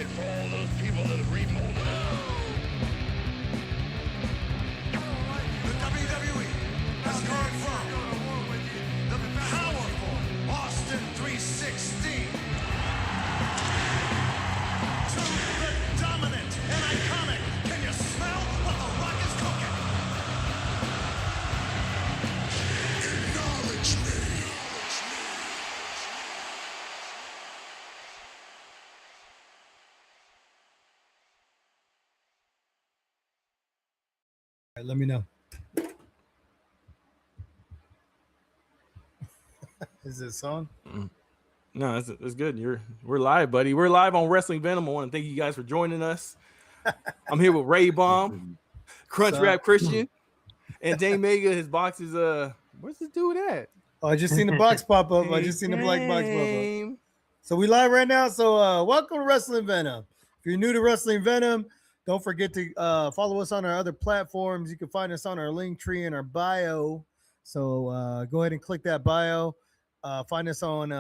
fight for all those people that have remolded. The WWE has gone from the powerful Austin 316 to the dominant and iconic. Can you smell what the Rock is cooking? Acknowledge me. All right, let me know. Is this on? No, it's good. We're live, buddy. We're live on Wrestling Venom. I want to thank you guys for joining us. I'm here with Ray Bomb, Crunch Rap Christian, and Dane Mega. His box is where's this dude at? Oh, I just seen the box pop up. I just seen the black box pop up. So we live right now. So welcome to Wrestling Venom. If you're new to Wrestling Venom, don't forget to follow us on our other platforms. You can find us on our link tree in our bio. So go ahead and click that bio. Find us on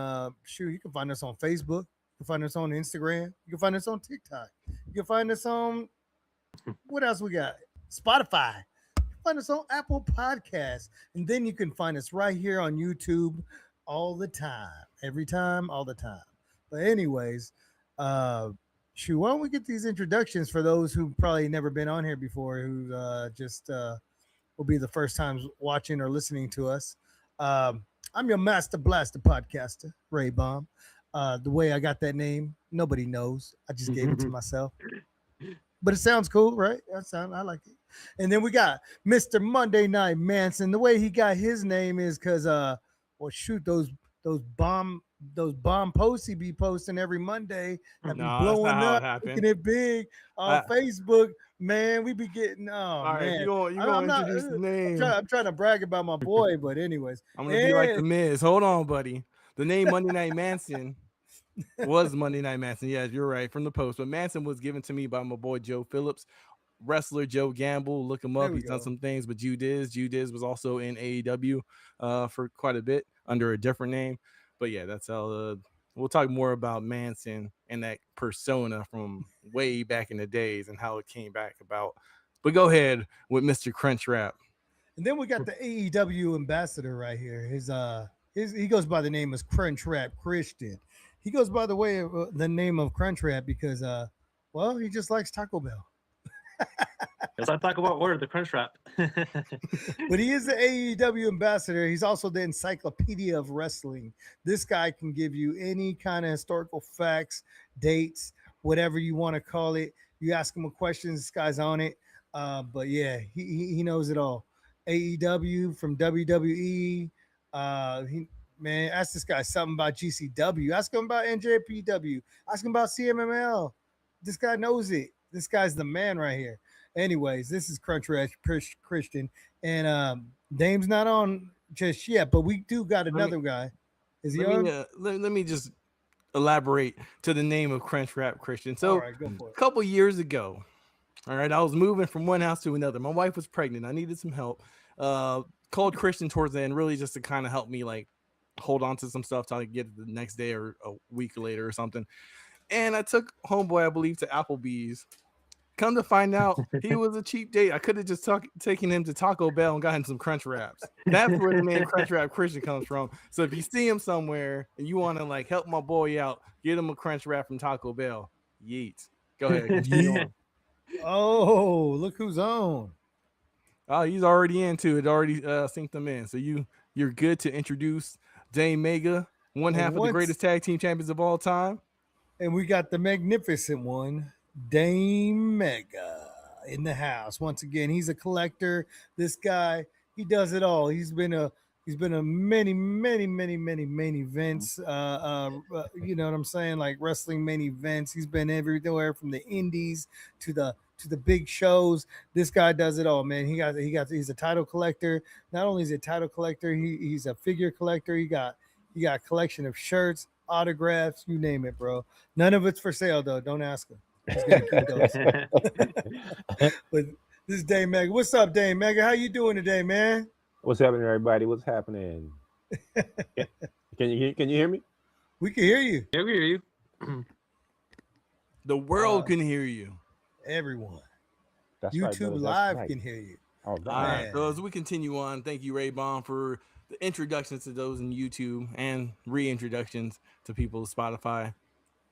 you can find us on Facebook. You can find us on Instagram. You can find us on TikTok. You can find us on what else we got? Spotify. You can find us on Apple Podcasts. And then you can find us right here on YouTube all the time. Every time, all the time. But anyways, why don't we get these introductions for those who probably never been on here before, who just will be the first time watching or listening to us. I'm your Master Blaster podcaster, Ray Bomb. The way I got that name, nobody knows. I just gave it to myself. But it sounds cool, right? I like it. And then we got Mr. Monday Night Manson. The way he got his name is because those bomb posts he be posting every Monday that be blowing up, making it big on Facebook. Man, we be getting all man. Right, you gonna introduce the name. I'm trying to brag about my boy, but anyways. I'm gonna be like the Miz. Hold on, buddy. The name Monday Night Manson was Monday Night Manson. Yes, you're right, from the post. But Manson was given to me by my boy Joe Phillips, wrestler Joe Gamble. Look him up. He's done some things, but Judiz was also in AEW for quite a bit under a different name. But yeah, that's how we'll talk more about Manson and that persona from way back in the days and how it came back about. But go ahead with Mr. Crunch Rap. And then we got the AEW ambassador right here. He goes by the name of Crunch Rap Christian. He goes by the way of the name of Crunch Rap because he just likes Taco Bell. Yes, I talk about the Crunch Wrap. But he is the AEW ambassador. He's also the encyclopedia of wrestling. This guy can give you any kind of historical facts, dates, whatever you want to call it. You ask him a question, this guy's on it. But yeah, he knows it all. AEW from WWE. Ask this guy something about GCW. Ask him about NJPW. Ask him about CMML. This guy knows it. This guy's the man right here. Anyways, this is Crunch Rap Christian, and Dame's not on just yet, but we do got another guy. Is he on? Let me just elaborate to the name of Crunch Rap Christian. So, go for it. A couple years ago, all right, I was moving from one house to another. My wife was pregnant. I needed some help. Called Christian towards the end, really just to kind of help me like hold on to some stuff till I get it the next day or a week later or something. And I took homeboy, I believe, to Applebee's. Come to find out, he was a cheap date. I could have just taken him to Taco Bell and got him some Crunch Wraps. That's where the name Crunch Rap Christian comes from. So if you see him somewhere and you want to like help my boy out, get him a Crunch Wrap from Taco Bell. Yeet. Go ahead. Oh, look who's on. Oh, he's already into it. Already synced him in. So you're good to introduce Dane Mega, one half of the greatest tag team champions of all time. And we got the magnificent one, Dane Mega, in the house. Once again, he's a collector. This guy, he does it all. He's been a many main events. You know what I'm saying? Like wrestling main events. He's been everywhere from the indies to the big shows. This guy does it all, man. He's a title collector. Not only is he a title collector, he's a figure collector. He got a collection of shirts, autographs, you name it, bro. None of it's for sale though. Don't ask him. He's gonna keep those. But this is Dane Mega. What's up, Dane Mega? How you doing today, man? What's happening, everybody? What's happening? Can you hear me? We can hear you. Yeah, we hear you. The world can hear you. Everyone. That's right, YouTube brother. Live That's right. can hear you. All All right. right. So as we continue on, thank you, Ray Bomb, for the introductions to those in YouTube and reintroductions to people of Spotify.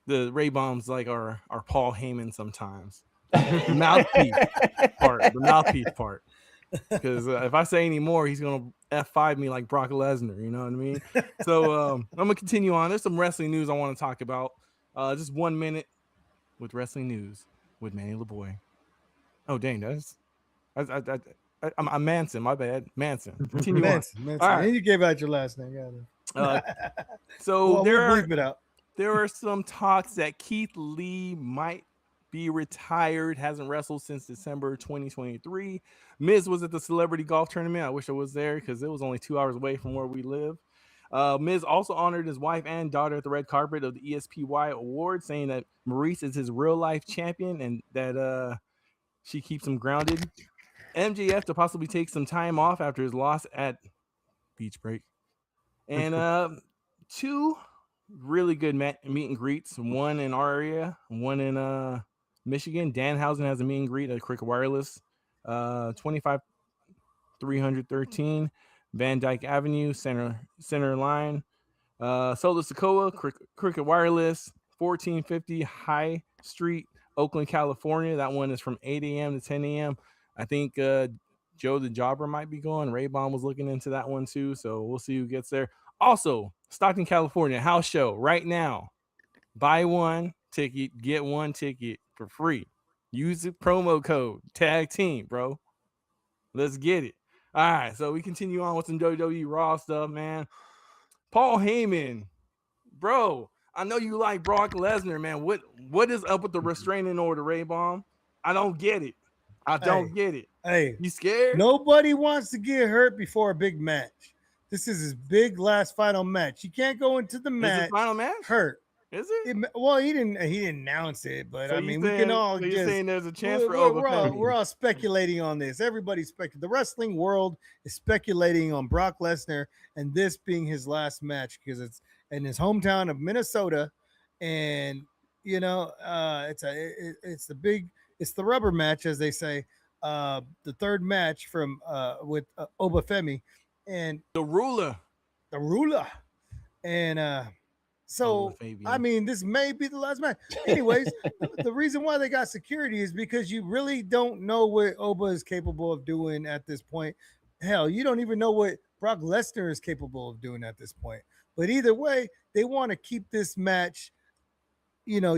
The Ray Bomb's like our Paul Heyman sometimes. The mouthpiece part. Because if I say any more, he's gonna F5 me like Brock Lesnar. You know what I mean? So I'm gonna continue on. There's some wrestling news I want to talk about. Just 1 minute with wrestling news with Manny LaBoy. Oh dang, I'm Manson. My bad, Manson. Continue Manson. All right. And you gave out your last name. So well, we'll bleep it out. There are some talks that Keith Lee might be retired. Hasn't wrestled since December 2023. Miz was at the celebrity golf tournament. I wish I was there because it was only 2 hours away from where we live. Miz also honored his wife and daughter at the red carpet of the ESPY Award, saying that Maurice is his real life champion and that she keeps him grounded. MJF to possibly take some time off after his loss at Beach Break. And 2 really good meet and greets. One in our area, one in Michigan. Danhausen has a meet and greet at Cricket Wireless. 25,313 Van Dyke Avenue, center line. Solo Sokoa, Cricket Wireless, 1450 High Street, Oakland, California. That one is from 8 a.m. to 10 a.m. I think Joe the Jobber might be going. Ray Bomb was looking into that one too, so we'll see who gets there. Also, Stockton, California, house show right now. Buy one ticket, get one ticket for free. Use the promo code Tag Team, bro. Let's get it. All right, so we continue on with some WWE Raw stuff, man. Paul Heyman, bro. I know you like Brock Lesnar, man. What is up with the restraining order, Ray Bomb? I don't get it. I don't get it. Hey, you scared? Nobody wants to get hurt before a big match. This is his big last final match. You can't go into the match. Is it final match? Hurt. Is it? Well, he didn't announce it, but so I mean, saying, we can all so just. You're saying there's a chance for we're all speculating on this. Everybody's speculating. The wrestling world is speculating on Brock Lesnar and this being his last match because it's in his hometown of Minnesota, and you know, it's the rubber match, as they say. The third match from with Obafemi and the ruler, and so I mean, this may be the last match. Anyways, the reason why they got security is because you really don't know what Oba is capable of doing at this point. Hell, you don't even know what Brock Lesnar is capable of doing at this point. But either way, they want to keep this match. You know,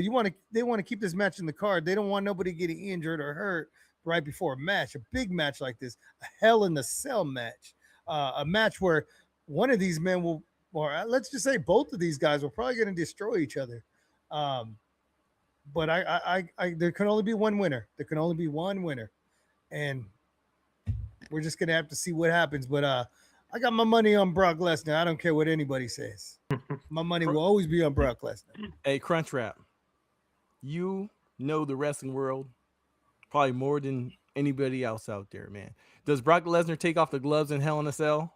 they want to keep this match in the card. They don't want nobody getting injured or hurt right before a match, a big match like this, a Hell in a Cell match, a match where one of these men will, or let's just say both of these guys are probably going to destroy each other. But there can only be one winner. There can only be one winner, and we're just going to have to see what happens. But I got my money on Brock Lesnar. I don't care what anybody says. My money will always be on Brock Lesnar. Hey, Crunchwrap, you know the wrestling world probably more than anybody else out there, man. Does Brock Lesnar take off the gloves in Hell in a Cell?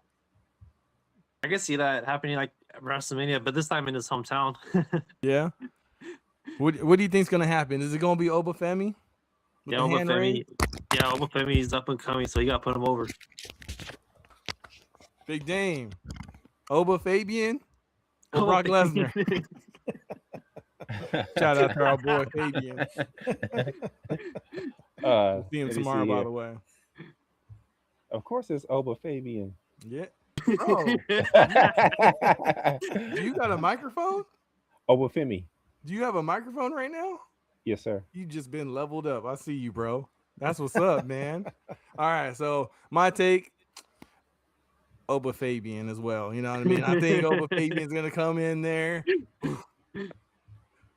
I can see that happening like at WrestleMania, but this time in his hometown. Yeah. What do you think's gonna happen? Is it gonna be Obafemi? Yeah, Obafemi is up and coming, so you gotta put him over. Big Dame. Oba Fabian or Brock Lesnar? Shout out to our boy Fabian. See him tomorrow, by the way. Of course, it's Oba Fabian. Yeah. Bro. Do you got a microphone? Obafemi. Do you have a microphone right now? Yes, sir. You just been leveled up. I see you, bro. That's what's up, man. All right, so my take, Oba Fabian as well. You know what I mean? I think Oba Fabian's gonna come in there,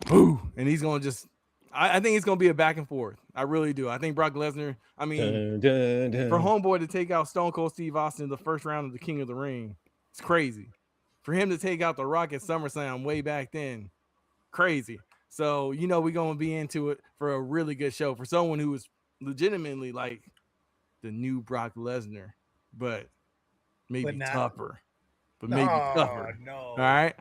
and he's gonna just. I think it's gonna be a back and forth. I really do. I think Brock Lesnar. I mean, for Homeboy to take out Stone Cold Steve Austin in the first round of the King of the Ring, it's crazy. For him to take out The Rock at SummerSlam way back then, crazy. So you know we're gonna be into it for a really good show for someone who is legitimately like the new Brock Lesnar, but maybe tougher. But maybe tougher. No. All right.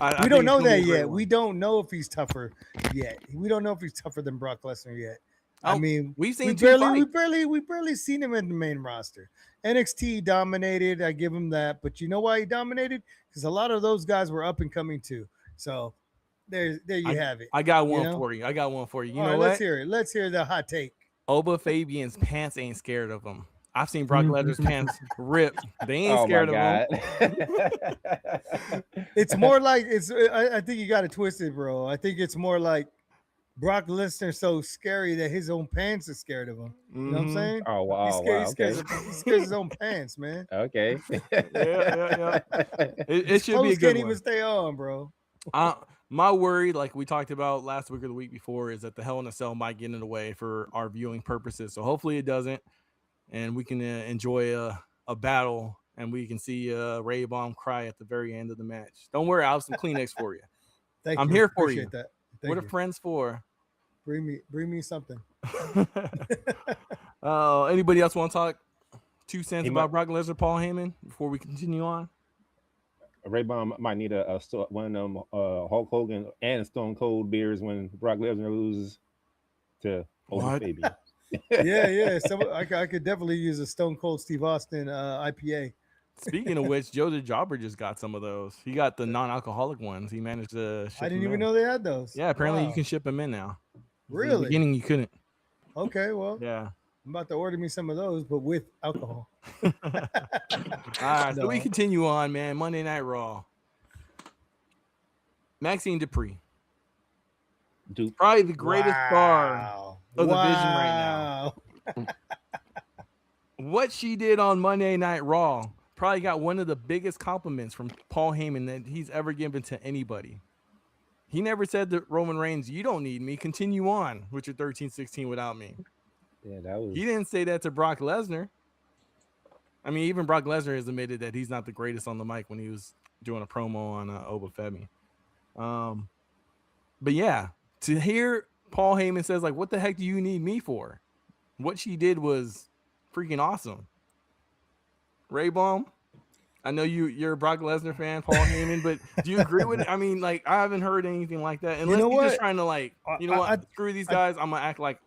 I We don't think know it's gonna that be a great yet. one. We don't know if he's tougher yet. We don't know if he's tougher than Brock Lesnar yet. I Oh, mean, we've seen we two barely seen him in the main roster. NXT dominated. I give him that. But you know why he dominated? Because a lot of those guys were up and coming too. So there you have it. I got you one know? for you. You All know right, what? let's hear it. Let's hear the hot take. Oba Fabian's pants ain't scared of him. I've seen Brock Lesnar's pants rip. They ain't Oh scared my of him. God. It's more like I think you got it twisted, bro. I think it's more like Brock Lesnar's so scary that his own pants are scared of him. You know what I'm saying? Oh wow, He scares his own pants, man. Okay. Yeah. It His should be a clothes good can't one. even stay on, bro. My worry, like we talked about last week or the week before, is that the Hell in a Cell might get in the way for our viewing purposes. So hopefully it doesn't, and we can enjoy a battle, and we can see Ray Bomb cry at the very end of the match. Don't worry, I have some Kleenex for you. I'm here for you. Appreciate that. What are friends for? Bring me something. Anybody else want to talk 2 cents He about Brock Lesnar, Paul Heyman before we continue on? Ray Bomb might need one of them Hulk Hogan and Stone Cold beers when Brock Lesnar loses to Oba Fabian. Yeah. So I could definitely use a Stone Cold Steve Austin IPA. Speaking of which, Joe the Jobber just got some of those. He got the non-alcoholic ones. He managed to ship I didn't them even in. know they had those. Yeah, apparently Wow. you can ship them in now. In the Really? beginning, you couldn't. Okay, well, Yeah. I'm about to order me some of those, but with alcohol. All right, so we No. continue on, man. Monday Night Raw. Maxine Dupree, Dupe. probably the greatest star Wow. of the division right now. What she did on Monday Night Raw probably got one of the biggest compliments from Paul Heyman that he's ever given to anybody. He never said to Roman Reigns, "You don't need me. Continue on with your 13-16 without me." Yeah, that was. He didn't say that to Brock Lesnar. I mean, even Brock Lesnar has admitted that he's not the greatest on the mic when he was doing a promo on Oba Femi. But yeah, to hear Paul Heyman says, like, what the heck do you need me for? What she did was freaking awesome. Ray Baum, I know you're a Brock Lesnar fan, Paul Heyman, but do you agree with it? I mean, like, I haven't heard anything like that. Unless know you're just what? trying to, like, you know what? Screw these guys. I'm going to act like,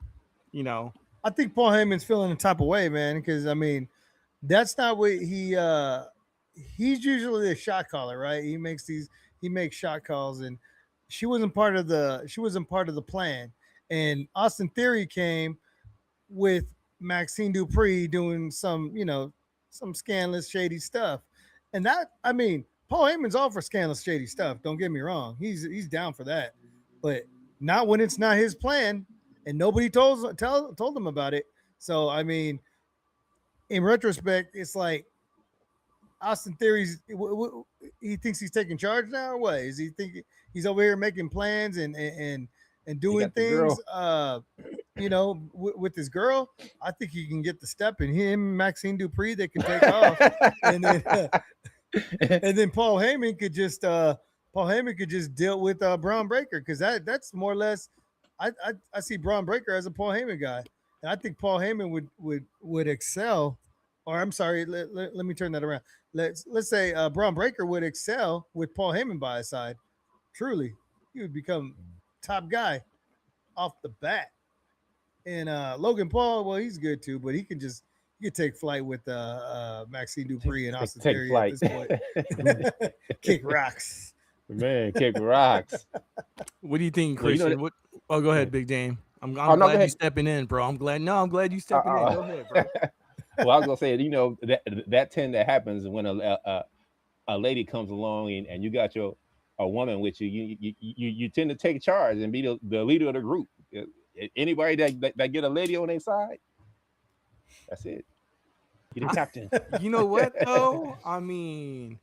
you know. I think Paul Heyman's feeling the type of way, man, because I mean, that's not what he's usually a shot caller, right? He makes shot calls, and she wasn't part of the plan. And Austin Theory came with Maxine Dupree doing some scandalous, shady stuff. And that, I mean, Paul Heyman's all for scandalous, shady stuff. Don't get me wrong. He's down for that. But not when it's not his plan and nobody told him about it. So, I mean, in retrospect, it's like Austin Theory's, he thinks he's taking charge now, or what? Is he thinking he's over here making plans and doing things, with his girl? I think he can get the step in him, Maxine Dupree, they can take off, and then Paul Heyman could just deal with Braun Breaker, because that's more or less. I see Braun Breaker as a Paul Heyman guy, and I think Paul Heyman would excel. Or I'm sorry, let me turn that around. Let's say Braun Breaker would excel with Paul Heyman by his side. Truly, he would become top guy off the bat. And Logan Paul, well, he's good too, but he could take flight with Maxine Dupree and Austin Theory at this point. Kick rocks. Man, kick rocks. What do you think, Well, Christian? you know Oh, go ahead, Big Dame. I'm no, glad go you stepping in, bro. I'm glad you stepping in. Go ahead, bro. Well, I was gonna say, that tend that happens when a lady comes along and you got a woman with you. You tend to take charge and be the leader of the group. Anybody that get a lady on their side, that's it. You're the captain. You know what though? I mean,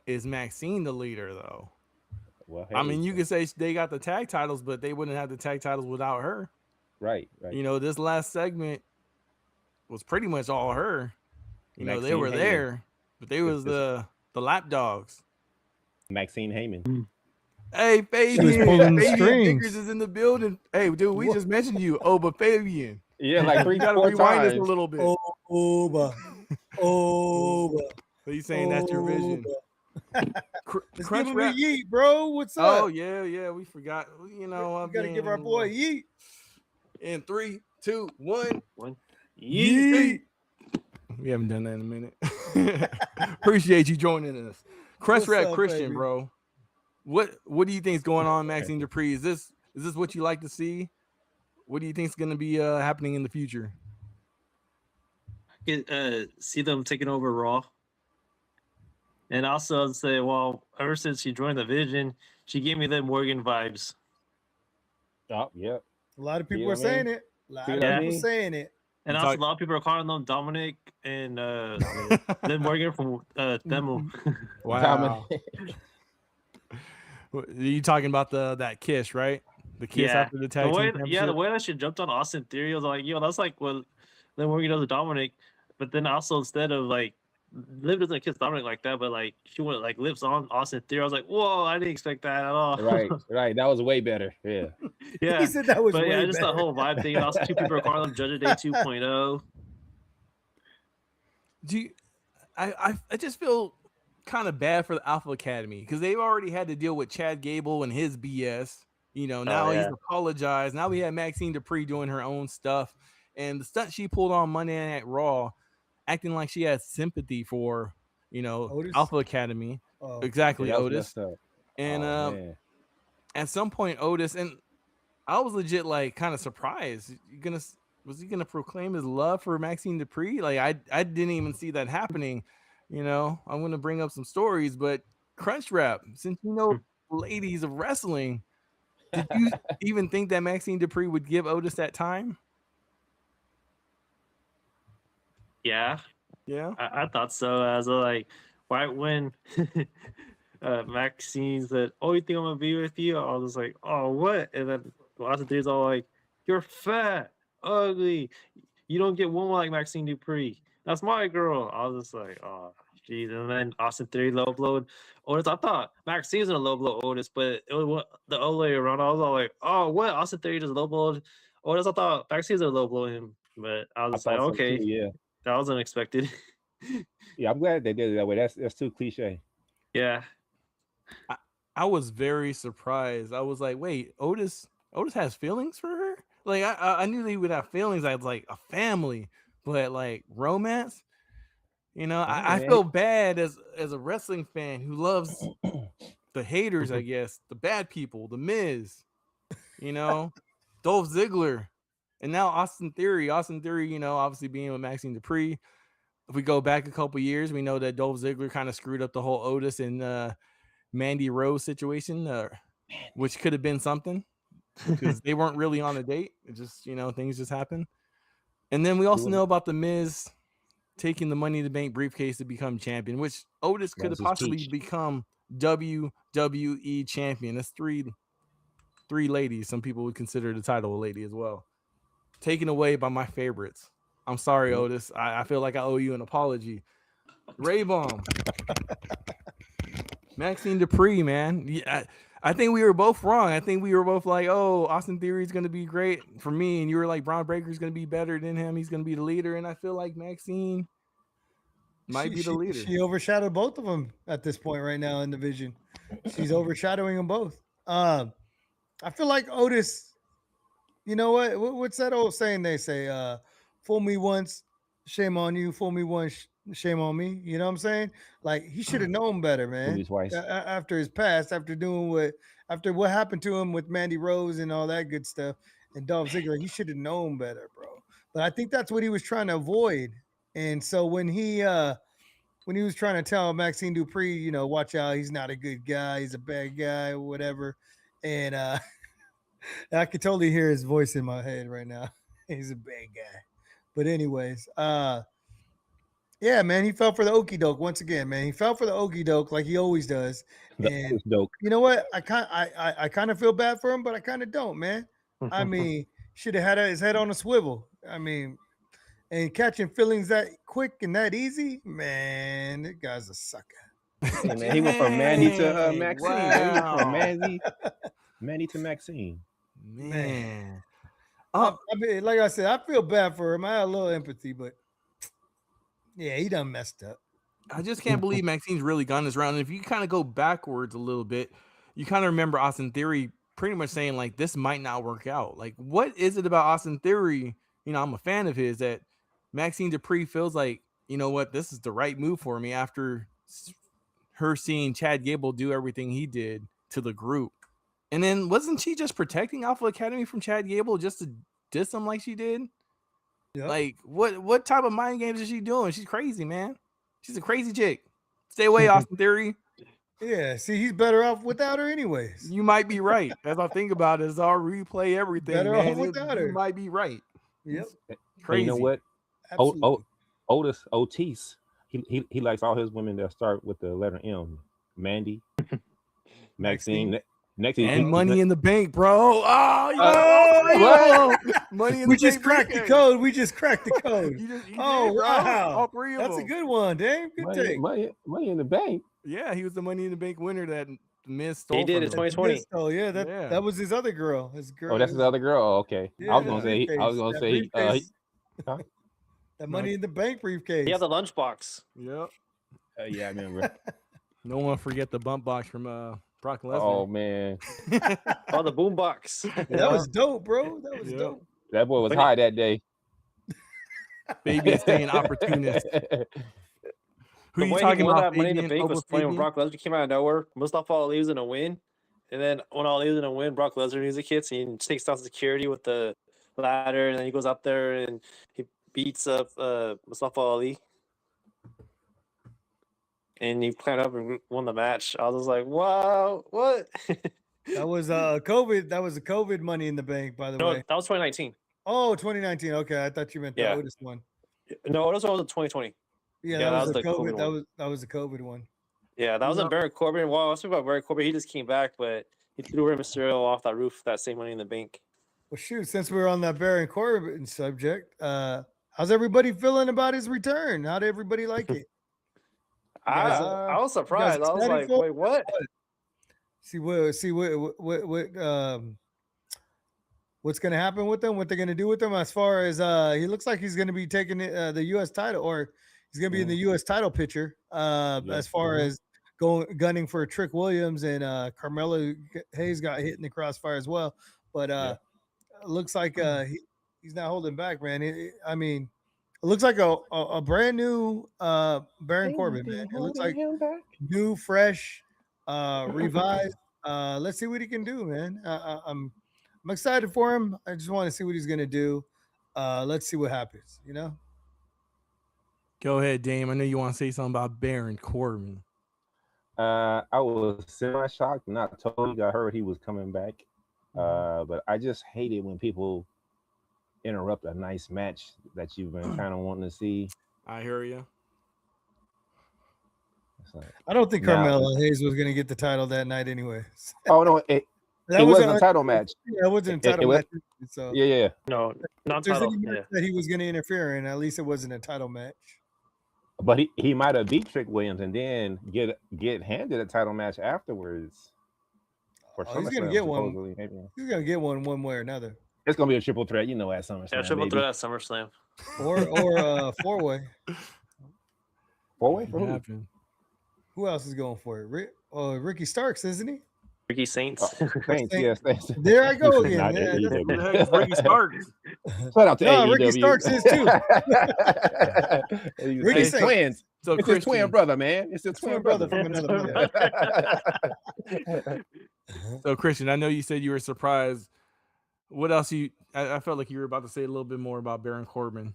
is Maxine the leader though? Well, I mean, you could say they got the tag titles, but they wouldn't have the tag titles without her. Right. You know, this last segment was pretty much all her. You know, they Maxine were Heyman. there, but they was the lap dogs. Maxine Heyman. Hey, She was pulling the Fabian strings. Vickers is in the building. Hey, dude, we just mentioned you, Oba Fabian. Yeah, like You gotta 3-4 rewind times. this a little bit. Oba. So you saying that's your vision? Let's Crunch give him a Wrap. yeet, bro. What's up? Oh yeah, we forgot. You know, we gotta give our boy a yeet. In 3, 2, 1. Yeet. We haven't done that in a minute. Appreciate you joining us, Crunch Wrap Christian, baby? bro. What do you think is going on, Maxine Dupree? Is this what you like to see? What do you think is going to be happening in the future? I could see them taking over Raw. And also I'd say, well, ever since she joined the Vision, she gave me the Morgan vibes. Oh, yeah. A lot of people Yeah, are saying it. A lot of what I people mean? saying it. And also, a lot of people are calling them Dominic and then Morgan from Demo. Wow. You talking about that kiss, right? The kiss after the tag team championship? The way that she jumped on Austin Theory, I was like, yo, that's like what then Morgan does with Dominic. But then also instead of like Liv doesn't kiss Dominic like that, but like she went like lips on Austin Theory. I was like, whoa, I didn't expect that at all. Right. That was way better. Yeah. Yeah. He said that was But way yeah, just better. the whole vibe thing. And also, two people are calling them Judge of Day 2.0. I just feel kind of bad for the Alpha Academy because they've already had to deal with Chad Gable and his BS. You know, now he's apologized. Now we have Maxine Dupree doing her own stuff. And the stunt she pulled on Monday Night Raw, acting like she has sympathy for, you know, Otis? Alpha Academy. Oh. Exactly, Yeah, Otis. And at some point, Otis, and I was legit like kind of surprised. Was he gonna proclaim his love for Maxine Dupree? Like I didn't even see that happening. You know, I'm gonna bring up some stories, but Crunch Wrap, since you know ladies of wrestling, did you even think that Maxine Dupree would give Otis that time? Yeah. Yeah. I thought so. As like, right when Maxine said, "Oh, you think I'm gonna be with you?" I was like, "Oh, what?" And then lots of dudes all like, "You're fat, ugly. You don't get woman like Maxine Dupree. That's my girl." I was just like, "Oh, jeez." And then Austin Theory low blowed Otis. I thought Maxine's gonna low blow Otis, but it was the other way around. I was all like, "Oh, what?" Austin Theory just low blowed Otis. I thought Maxine's gonna low blow him, but I was just like, "Okay, so too, that was unexpected." Yeah, I'm glad they did it that way. That's too cliche. Yeah. I was very surprised. I was like, wait, Otis has feelings for her? Like I knew they would have feelings. I was like a family, but like romance, you know, I feel bad as a wrestling fan who loves the haters, I guess, the bad people, the Miz, you know, Dolph Ziggler, and now Austin Theory, you know, obviously being with Maxine Dupree. If we go back a couple years, we know that Dolph Ziggler kind of screwed up the whole Otis and Mandy Rose situation, which could have been something because they weren't really on a date. It just, you know, things just happen. And then we also know about the Miz taking the Money in the Bank briefcase to become champion, which Otis could have possibly become WWE champion. That's three ladies. Some people would consider the title a lady as well. Taken away by my favorites. I'm sorry, Otis. I feel like I owe you an apology. Ray Bomb. Maxine Dupree, man. Yeah, I think we were both wrong. I think we were both like, oh, Austin Theory is going to be great for me. And you were like, Braun Breaker is going to be better than him. He's going to be the leader. And I feel like Maxine might be the leader. She overshadowed both of them at this point right now in the Vision. She's overshadowing them both. I feel like Otis, you know what? What's that old saying they say? Fool me once, shame on you. Fool me once, shame on me. You know what I'm saying? Like he should have known better, man. After his past, after what happened to him with Mandy Rose and all that good stuff, and Dolph Ziggler, he should have known better, bro. But I think that's what he was trying to avoid. And so when he was trying to tell Maxine Dupree, you know, watch out, he's not a good guy, he's a bad guy, whatever. And I could totally hear his voice in my head right now. He's a bad guy. But anyways, yeah, man, he fell for the okie doke once again, man. He fell for the okie doke like he always does. And you know what? I kind of feel bad for him, but I kind of don't, man. I mean, should have had his head on a swivel. I mean, and catching feelings that quick and that easy, man, that guy's a sucker. Yeah, man, he went from Mandy to Maxine. Wow. From Mandy to Maxine. Man. I mean, like I said, I feel bad for him. I have a little empathy, but yeah, he done messed up. I just can't believe Maxine's really gone this round. And if you kind of go backwards a little bit, you kind of remember Austin Theory pretty much saying like this might not work out. Like, what is it about Austin Theory? You know, I'm a fan of his that Maxine Dupree feels like, you know what, this is the right move for me after her seeing Chad Gable do everything he did to the group. And then wasn't she just protecting Alpha Academy from Chad Gable just to diss him like she did? Yep. Like, what type of mind games is she doing? She's crazy, man. She's a crazy chick. Stay away, Austin Theory. Yeah, see, he's better off without her anyways. You might be right. As I think about it, as I'll replay everything, Better man, off without her. you might be right. Yep. Crazy. You know what? Absolutely. Otis, he likes all his women that start with the letter M. Mandy, Maxine. Next, And Money in the Bank, bro. Money in We the just Bank cracked the briefcase. code. We just cracked the code. You Oh, did, bro. wow. All three of That's a them. good one, Dave. Good take. money in the bank. Yeah, he was the Money in the Bank winner that Miz stole. He did from in him. 2020. Oh yeah, Yeah. that was his other girl. His girl. Oh, that's his other girl. Oh, okay. Yeah, I was gonna say. briefcase. Huh? That Money in the Bank briefcase. He had the lunchbox. Yep. Yeah, I remember. No one forget the bump box from Brock Lesnar. Oh man, Oh, the boombox. That was dope, bro. That was Yeah. dope. that boy was Wait. high that day. Baby is staying opportunist. Who The you way talking he won about? that Money in the Fabian Bank was over funny when Fabian? Brock Lesnar came out of nowhere. Mustafa Ali was in a win, and then when Ali was in a win, Brock Lesnar music hits. And he takes down security with the ladder, and then he goes up there and he beats up Mustafa Ali. And he climbed up and won the match. I was like, "Wow, what?" That was COVID. That was a COVID Money in the Bank, by the No, way. that was 2019. Oh, 2019. Okay, I thought you meant the Yeah. Otis one. No, this one was in 2020. Yeah, Yeah, that was the the COVID. COVID That one. was the COVID one. Yeah, that was No. in Baron Corbin. Well, I was talking about Baron Corbin. He just came back, but he threw Rey Mysterio off that roof. That same Money in the Bank. Well, shoot, since we're on that Baron Corbin subject, how's everybody feeling about his return? How did everybody like it? guys, I was surprised. I was excited like, for wait, what? What's going to happen with them? What they're going to do with them? As far as he looks like he's going to be taking the U.S. title, or he's going to be in the U.S. title picture. As far as gunning for Trick Williams, and Carmelo Hayes got hit in the crossfire as well. But it looks like he's not holding back, man. I mean, it looks like a brand new Baron Corbin, man. It looks like new, fresh, revived. Let's see what he can do, man. I'm excited for him. I just want to see what he's gonna do. Let's see what happens. You know. Go ahead, Dame. I know you want to say something about Baron Corbin. I was semi-shocked, not totally. I heard he was coming back, but I just hate it when people interrupt a nice match that you've been kind of wanting to see. I hear you. It's like, I don't think Now- Carmelo Hayes was gonna get the title that night, anyway. oh no, it wasn't a title match. Yeah, it wasn't a It title was- match. So Yeah. No, if not there's title. any Yeah. match that he was gonna interfere in, at least it wasn't a title match. But he might have beat Trick Williams and then get handed a title match afterwards. For Oh, he's gonna SummerSlam, get one. supposedly, maybe. He's gonna get one way or another, It's gonna be a triple threat, at SummerSlam. Yeah, triple baby. threat at SummerSlam. or four-way. Four-way for who? Happened. Who else is going for it? Ricky Starks, isn't he? Ricky Saints. Thanks, yes, thanks. There I go again. Not Yeah, AEW. Who the heck is Ricky Starks? Shout out to No, AEW. Ricky Starks is too. Ricky It's Saints. twins. So It's his twin Christian, brother, man. It's his Twin twin brother brother. from another mother. so Christian, I know you said you were surprised. What else I felt like you were about to say a little bit more about Baron Corbin.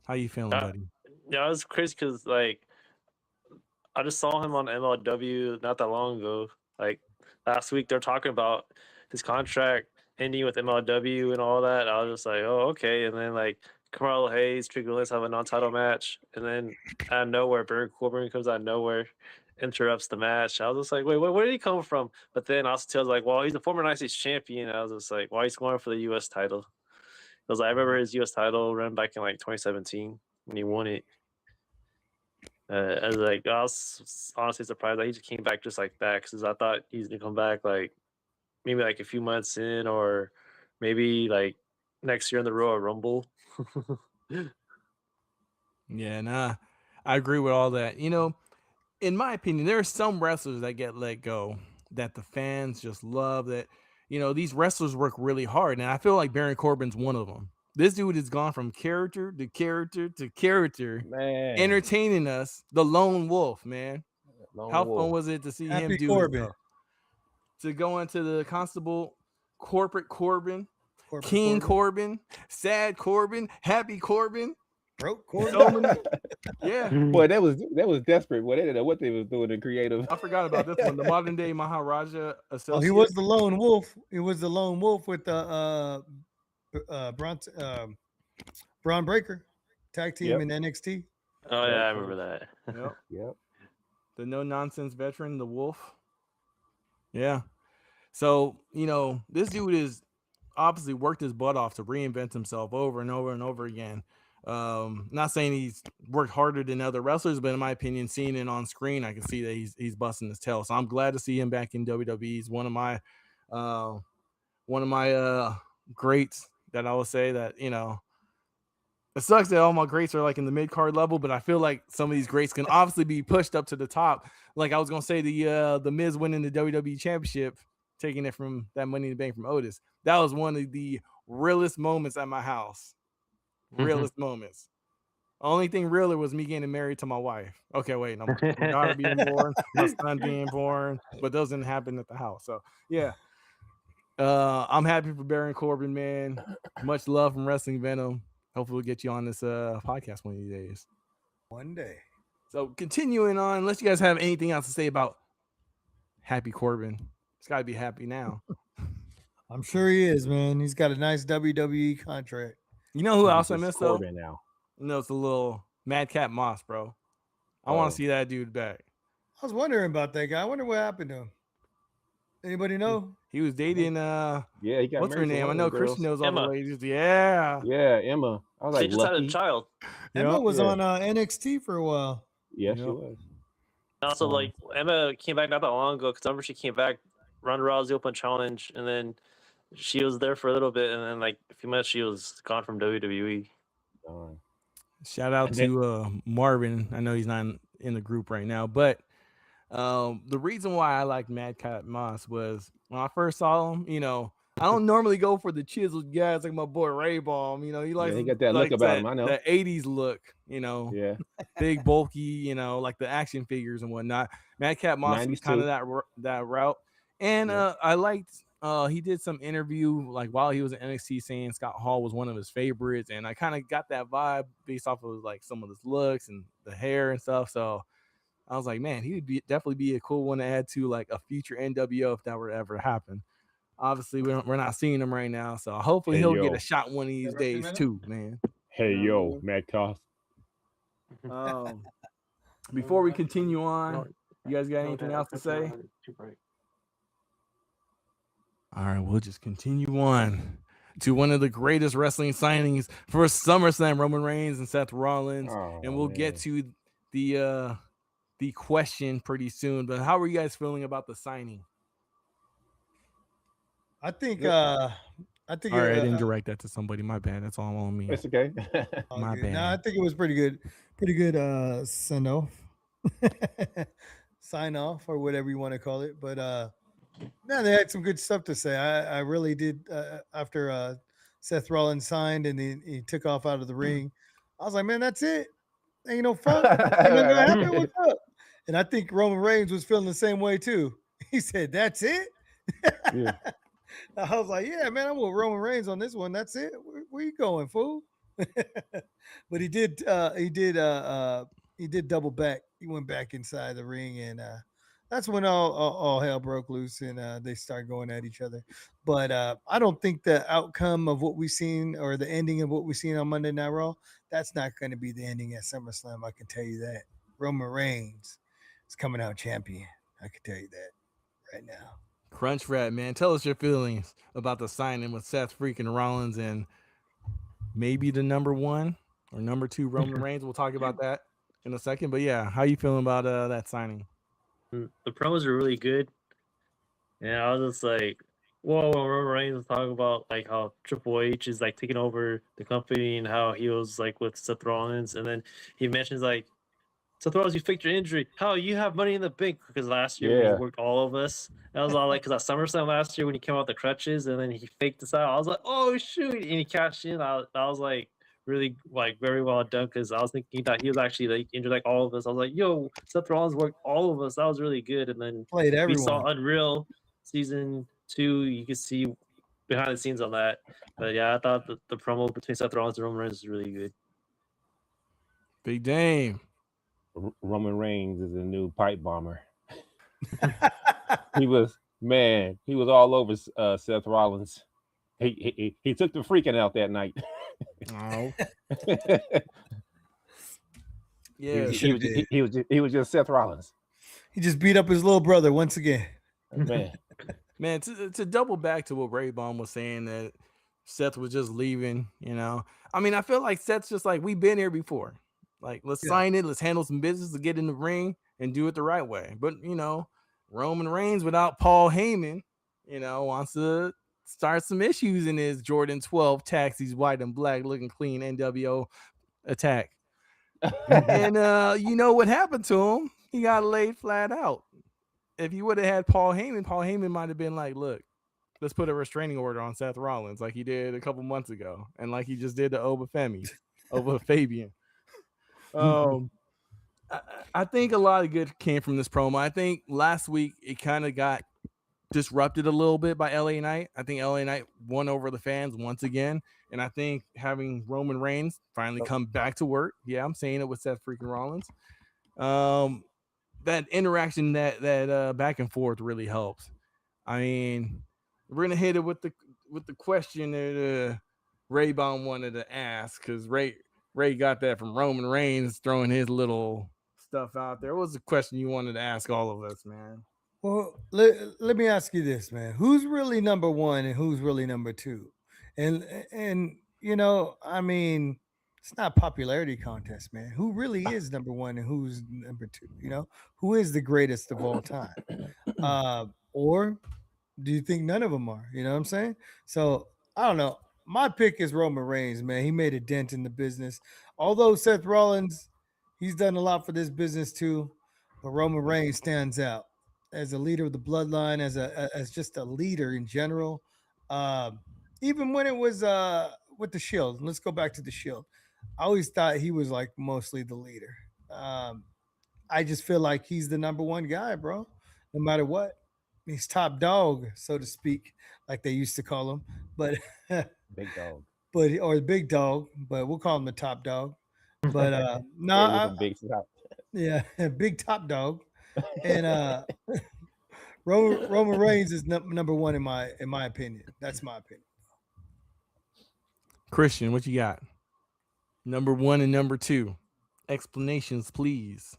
How you feeling, buddy? Yeah, it was crazy because I just saw him on MLW not that long ago. Like last week, they're talking about his contract ending with MLW and all that. I was just like, oh, okay. And then Carmelo Hayes, Trick Williams have a non-title match, and then out of nowhere, Baron Corbin comes out of nowhere, interrupts the match. I was just like, wait, where did he come from? But then also tells well, he's a former United States champion. I was just like, why he's going for the U.S. title? Because I remember his U.S. title run back in 2017 when he won it. I was honestly surprised that he just came back just like that, because I thought he's gonna come back maybe a few months in, or maybe next year in the Royal Rumble. Yeah, nah. I agree with all that. In my opinion, there are some wrestlers that get let go that the fans just love. That these wrestlers work really hard, and I feel like Baron Corbin's one of them. This dude has gone from character to character to character, Man, entertaining us. The lone wolf, man. Lone How Wolf. fun was it to see Happy him do Corbin. it? Though? To go into the Constable, corporate Corbin, Corporate King Corbin, sad Corbin, happy Corbin. Broke Corbin. So many, yeah. Boy, that was desperate. Boy, they didn't know what they was doing in creative. I forgot about this one. The modern day Maharaja Associate. Oh, he was the lone wolf. He was the lone wolf with the Braun Breaker tag team Yep. in NXT. Oh yeah, I remember that. Yep. Yep. The no nonsense veteran, the Wolf. Yeah. So, this dude is obviously worked his butt off to reinvent himself over and over and over again. Not saying he's worked harder than other wrestlers, but in my opinion, seeing it on screen, I can see that he's busting his tail. So I'm glad to see him back in WWE. He's one of my greats that I would say that, it sucks that all my greats are like in the mid-card level, but I feel like some of these greats can obviously be pushed up to the top. Like I was gonna say, the Miz winning the WWE Championship, taking it from that Money in the Bank from Otis. That was one of the realest moments at my house. Realest moments. Only thing realer was me getting married to my wife. Okay, wait, my daughter being born, my son being born, but those didn't happen at the house. So yeah. I'm happy for Baron Corbin, man. Much love from Wrestling Venom. Hopefully we'll get you on this podcast one of these days. One day. So continuing on, unless you guys have anything else to say about Happy Corbin. It's got to be happy now. I'm sure he is, man. He's got a nice WWE contract. You know who else I He's miss, though? Corbin now. It's a little Madcap Moss, bro. I want to see that dude back. I was wondering about that guy. I wonder what happened to him. Anybody know? He was dating Yeah, he got what's her married to name? one I of know them Christian girls. knows all the Emma. ladies. Yeah. Yeah, Emma. I was She like, just had lucky. a child. Emma was yeah. on NXT for a while. Yeah, she Yep. was. Also, like Emma came back not that long ago because I remember she came back, Ronda Rousey Open Challenge, and then she was there for a little bit, and then like a few months she was gone from WWE. Darn. Shout out to Marvin. I know he's not in the group right now, but the reason why I liked Madcap Moss was when I first saw him, I don't normally go for the chiseled guys like my boy Ray Balm. He likes he got that look about him, I know. The 80s look, Yeah. big, bulky, like the action figures and whatnot. Madcap Moss was 90s kind too. of that route. And I liked he did some interview like while he was in NXT saying Scott Hall was one of his favorites, and I kind of got that vibe based off of like some of his looks and the hair and stuff. So I was like, man, he would definitely be a cool one to add to like a future NWO if that were to ever happen. Obviously, we're not seeing him right now, so hopefully he'll get a shot one of these days too, man. Hey, yo, Matt Cost. Before we continue on, you guys got anything else to say? All right, we'll just continue on to one of the greatest wrestling signings for SummerSlam, Roman Reigns and Seth Rollins, and we'll get to the question pretty soon. But how are you guys feeling about the signing? I think. All right, I didn't direct that to somebody. My bad. That's all on me. It's okay. My bad. No, I think it was pretty good. Pretty good send off, sign off, or whatever you want to call it. But no, they had some good stuff to say. I really did. After Seth Rollins signed and he took off out of the ring, I was like, man, that's it. Ain't no fun. Ain't nothing gonna happen. What's up? And I think Roman Reigns was feeling the same way too. He said, "That's it." Yeah. I was like, "Yeah, man, I'm with Roman Reigns on this one. That's it. Where you going, fool?" But he did double back. He went back inside the ring, and that's when all hell broke loose, and they started going at each other. But I don't think the outcome of what we've seen or the ending of what we've seen on Monday Night Raw, that's not going to be the ending at SummerSlam. I can tell you that. Roman Reigns is coming out champion. I can tell you that right now. Crunch Rat, man, tell us your feelings about the signing with Seth freaking Rollins and maybe the number 1 or number 2 Roman Reigns. We'll talk about that in a second. But yeah, how you feeling about that signing? The promos were really good, and I was just like, whoa, Roman Reigns was talking about like how Triple H is like taking over the company and how he was like with Seth Rollins, and then he mentions like Seth Rollins, you faked your injury. Hell, you have money in the bank because last year when he worked all of us. That was all like because at SummerSlam last year when he came out with the crutches and then he faked this out. I was like, oh shoot, and he cashed in. I was like really like very well done because I was thinking that he was actually like injured like all of us. I was like, yo, Seth Rollins worked all of us. That was really good. And then Played we everyone. saw Unreal season 2. You could see behind the scenes on that. But yeah, I thought the promo between Seth Rollins and Roman Reigns was really good. Big Dame. Roman Reigns is a new pipe bomber. He was all over Seth Rollins. He took the freaking out that night. Oh. Yeah, he was just Seth Rollins. He just beat up his little brother once again. Man, to double back to what Ray Baum was saying that Seth was just leaving, you know. I mean, I feel like Seth's just like, we've been here before. Like, let's sign it, let's handle some business to get in the ring and do it the right way. But, you know, Roman Reigns without Paul Heyman, you know, wants to start some issues in his Jordan 12 taxis, white and black, looking clean NWO attack. And you know what happened to him? He got laid flat out. If you would have had Paul Heyman might have been like, look, let's put a restraining order on Seth Rollins like he did a couple months ago and like he just did to Oba Fabian. I think a lot of good came from this promo. I think last week it kind of got disrupted a little bit by LA Knight. I think LA Knight won over the fans once again. And I think having Roman Reigns finally come back to work. Yeah, I'm saying it with Seth freaking Rollins. That interaction, that back and forth really helps. I mean, we're gonna hit it with the question that Ray Baum wanted to ask because Ray got that from Roman Reigns throwing his little stuff out there. What was the question you wanted to ask all of us, man? Well, let me ask you this, man. Who's really number one and who's really number two? And you know, I mean, it's not a popularity contest, man. Who really is number one and who's number two? You know, who is the greatest of all time? Or do you think none of them are? You know what I'm saying? So I don't know. My pick is Roman Reigns, man. He made a dent in the business. Although Seth Rollins, he's done a lot for this business too, but Roman Reigns stands out as a leader of the bloodline, as just a leader in general. Even when it was with the Shield, let's go back to the Shield. I always thought he was like mostly the leader. I just feel like he's the number one guy, bro. No matter what, he's top dog, so to speak, like they used to call him. But big dog, or big dog, but we'll call him the top dog. But no, yeah, big top dog. And Roman Reigns is number one in my opinion. That's my opinion. Christian, what you got? Number one and number two. Explanations, please.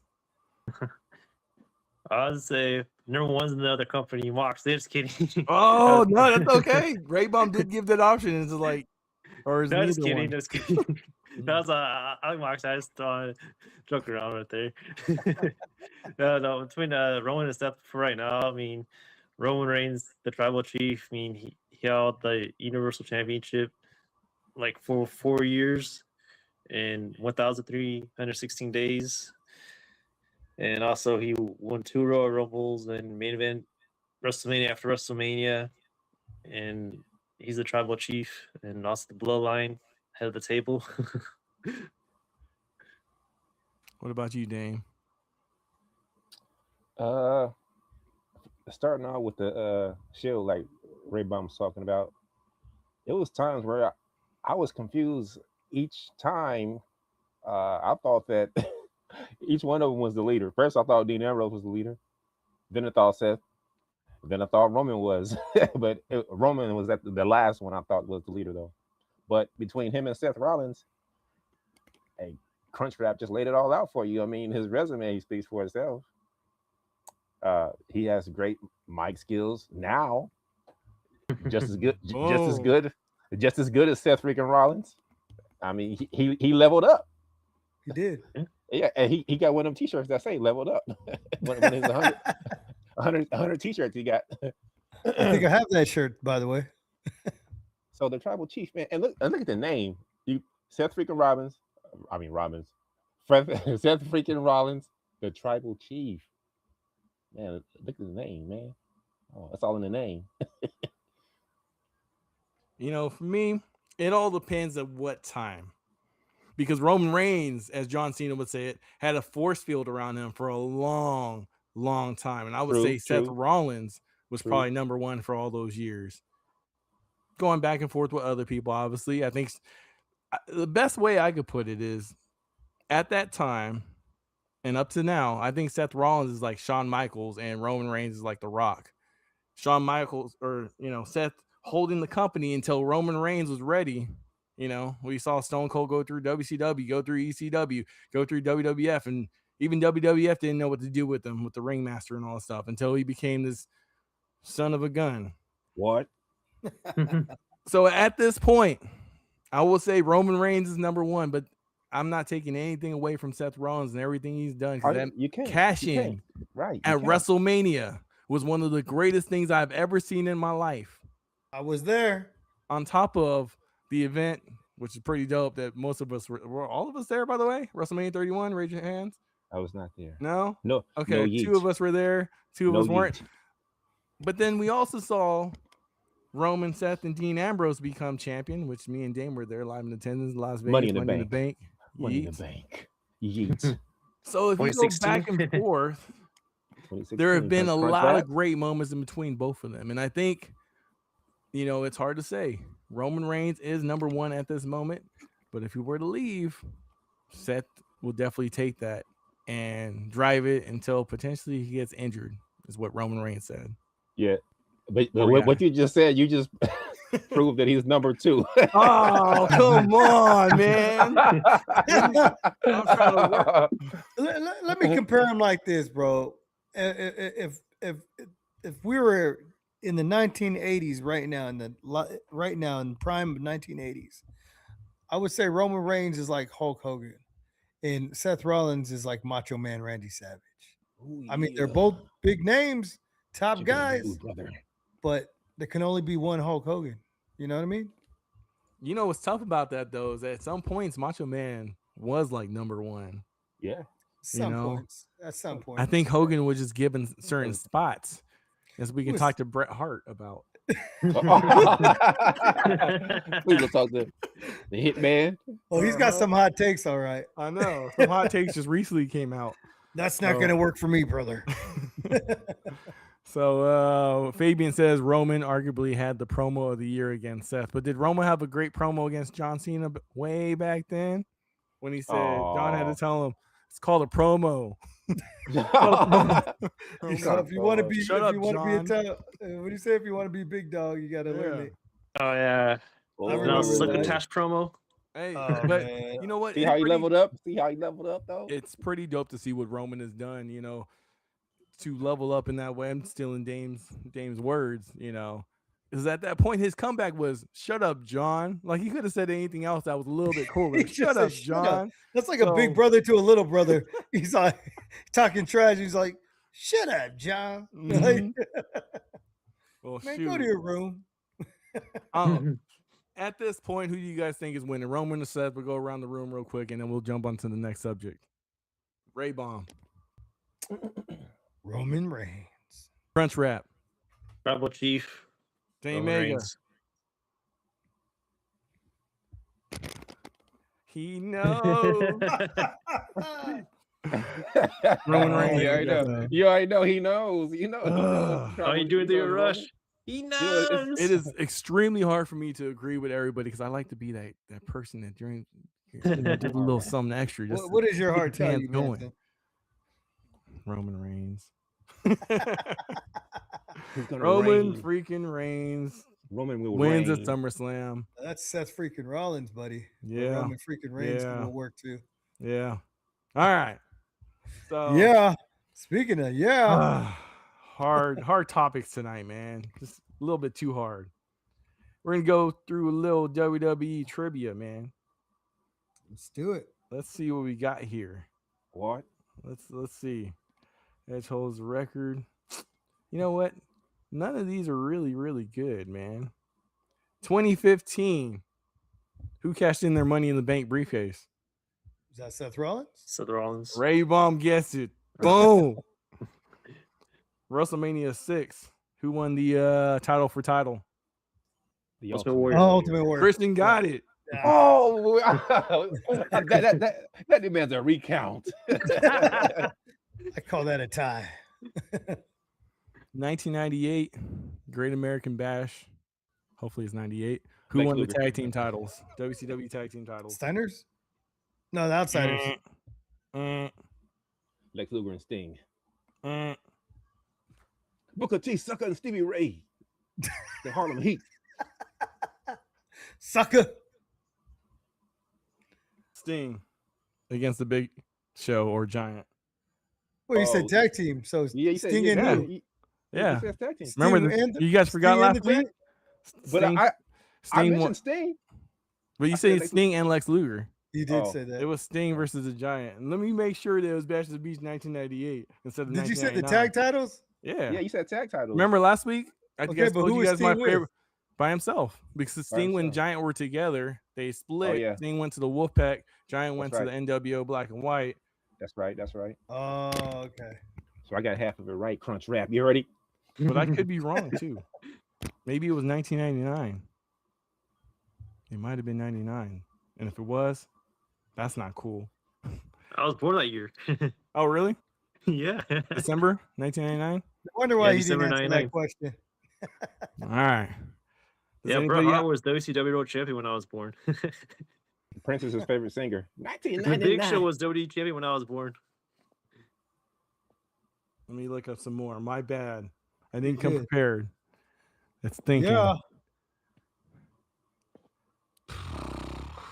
I would say number one's in the other company. Moxley, just kidding. Oh no, that's okay. Ray Baum did give that option. It's like, or is just kidding, one? Just kidding. That's I like Moxley. I just joke around right there. No, between Roman and Seth for right now. I mean, Roman Reigns, the tribal chief. I mean, he held the Universal Championship like for 4 years and 1,316 days. And also he won 2 Royal Rumbles and main event WrestleMania after WrestleMania. And he's the tribal chief and also the bloodline, head of the table. What about you, Dame? Starting out with the Shield, like Ray Baum was talking about, it was times where I was confused each time. I thought that each one of them was the leader. First, I thought Dean Ambrose was the leader. Then I thought Seth. Then I thought Roman was. But Roman was at the last one I thought was the leader, though. But between him and Seth Rollins, hey, Crunchwrap just laid it all out for you. I mean, his resume speaks for itself. He has great mic skills now. Just as good as Seth freaking Rollins. I mean, he leveled up. He did. Yeah, and he got one of them t-shirts that say leveled up. one of his 100 t-shirts he got. I think I have that shirt, by the way. So the tribal chief, man, and look at the name. Seth freaking Rollins, Seth freaking Rollins, the tribal chief. Man, look at his name, man. Oh, that's all in the name. For me, it all depends at what time. Because Roman Reigns, as John Cena would say it, had a force field around him for a long, long time. And I would say Seth Rollins was probably number one for all those years. Going back and forth with other people, obviously. I think the best way I could put it is, at that time and up to now, I think Seth Rollins is like Shawn Michaels and Roman Reigns is like The Rock. Shawn Michaels, or, Seth holding the company until Roman Reigns was ready. We saw Stone Cold go through WCW, go through ECW, go through WWF, and even WWF didn't know what to do with him, with the ringmaster and all that stuff, until he became this son of a gun. What? So at this point, I will say Roman Reigns is number one, but I'm not taking anything away from Seth Rollins and everything he's done. You can't cash in right at WrestleMania was one of the greatest things I've ever seen in my life. I was there. On top of the event, which is pretty dope, that most of us were all of us there, by the way. WrestleMania 31, raise your hands. I was not there. No? No. Okay, no two of us were there, two of us weren't. Yeet. But then we also saw Roman, Seth, and Dean Ambrose become champion, which me and Dame were there live in attendance, Las Vegas. Money in the Bank. Money in the bank. Yeet. So if you go back and forth, there have been a lot of great moments in between both of them. And I think, it's hard to say. Roman Reigns is number one at this moment. But if he were to leave, Seth will definitely take that and drive it until potentially he gets injured, is what Roman Reigns said. Yeah. But what you just said, you just proved that he's number two. Oh, come on, man. I'm trying to let me compare him like this, bro. If we were in the 1980s right now, in the prime of 1980s, I would say Roman Reigns is like Hulk Hogan and Seth Rollins is like Macho Man Randy Savage. Ooh, I mean, they're both big names, top guys, but there can only be one Hulk Hogan. You know what I mean? What's tough about that, though, is at some points, Macho Man was like number one. Yeah. At some point. I think Hogan was just given certain spots, as we can talk to Bret Hart about. We will talk to the Hitman. Oh, he's got some hot takes, all right. I know. Some hot takes just recently came out. That's not going to work for me, brother. So Fabian says Roman arguably had the promo of the year against Seth, but did Roman have a great promo against John Cena way back then when he said John had to tell him it's called a promo? If you want to be, Shut up, what John. do you say? If you want to be big dog, you got to learn it. Oh yeah, Succotash promo. Hey, but man. you know what? See how he leveled up? See how he leveled up, though? It's pretty dope to see what Roman has done, to level up in that way. I'm stealing Dame's words, because at that point his comeback was "Shut up, John." Like he could have said anything else that was a little bit cooler. Shut up, John. That's like a big brother to a little brother. He's like talking trash. He's like, "Shut up, John." Mm-hmm. Well, man, go to your room. At this point, who do you guys think is winning? Roman or Seth? We'll go around the room real quick, and then we'll jump on to the next subject. Ray Bomb. Roman Reigns. Crunch Wrap. Tribal Chief. Dane Mega. He knows. Roman Reigns. You already know he knows. Oh, you do it through a rush. He knows. It is extremely hard for me to agree with everybody because I like to be that person that during did a little something extra. Just what is your heart telling you, going? Man? Roman Reigns. Roman freaking Reigns. Roman will wins reign. at SummerSlam. That's Seth freaking Rollins, buddy. Yeah. Roman freaking Reigns will work too. Yeah. All right. So yeah. Speaking of hard topics tonight, man. Just a little bit too hard. We're gonna go through a little WWE trivia, man. Let's do it. Let's see what we got here. What? Let's see. Edge holds the record. You know what? None of these are really, really good, man. 2015. Who cashed in their Money in the Bank briefcase? Is that Seth Rollins? Seth Rollins. Ray Bomb gets it. Boom. WrestleMania 6. Who won the title for title? The Ultimate Ultimate Warrior. Oh, Ultimate Warrior. Christian got it. Oh, that demands a recount. I call that a tie. 1998, Great American Bash. Hopefully it's 98. Who Lex won the Luger. tag team titles? WCW tag team titles. Steiners? No, the Outsiders. Lex Luger and Sting. Mm. Booker T, Sucker, and Stevie Ray. The Harlem Heat. Sucker. Sting against the Big Show or Giant. Well, you Oh. said tag team, so Yeah, you said Sting yeah, and who? you Yeah. said tag team. Remember, Sting and you guys forgot Sting and last the week? Giant? But Sting, I Sting mentioned won, Sting. but you I said said Lex- Sting and Lex Luger. You did Oh. say that. It was Sting versus the Giant. And let me make sure that it was Bash at the Beach 1998 instead of Did you say the 1999. tag titles? Yeah. Yeah, you said tag title. Remember last week? I Okay, guess but told who you was guys my Sting with? favorite by himself because Sting and himself. Giant were together. They split. yeah. Sting went to the Wolfpack. Giant went That's to the NWO Black and White. That's right. That's right. Oh, okay. So I got half of it right. Crunch Rap. You ready? But I could be wrong too. Maybe it was 1999. It might have been 99. And if it was, that's not cool. I was born that year. Oh, really? Yeah. December 1999? I wonder why Yeah, he didn't December answer 99. that question. All right. Does Yeah, Bret anybody Hart was WCW World Champion when I was born. Prince is his favorite singer. The 1999. Big Show was WWE Champion when I was born. Let me look up some more. My bad. I didn't come Yeah. prepared. It's thinking. Yeah.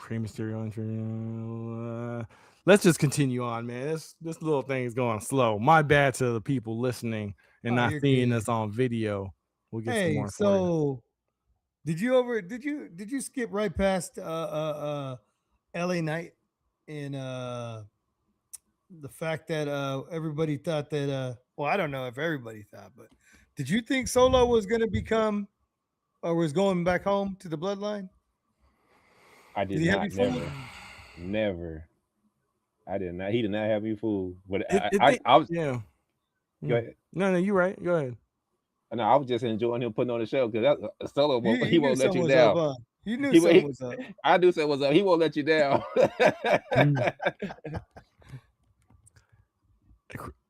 Rey Mysterio intro. Let's just continue on, man. This little thing is going slow. My bad to the people listening and Oh, not you're seeing good. us on video. We'll get some Hey, more. For so did you skip right past LA Knight in the fact that everybody thought that well, I don't know if everybody thought, but did you think Solo was gonna become or was going back home to the bloodline? I did Did he have not. you fooled? Never. I did not. He did not have me fooled. But It- I was. yeah. Go ahead. No, you're right. Go ahead. No, I was just enjoying him putting on the show because Solo. He knew won't let something you was down. up, huh? You knew He- something he- was up. I do say what's up. He won't let you down.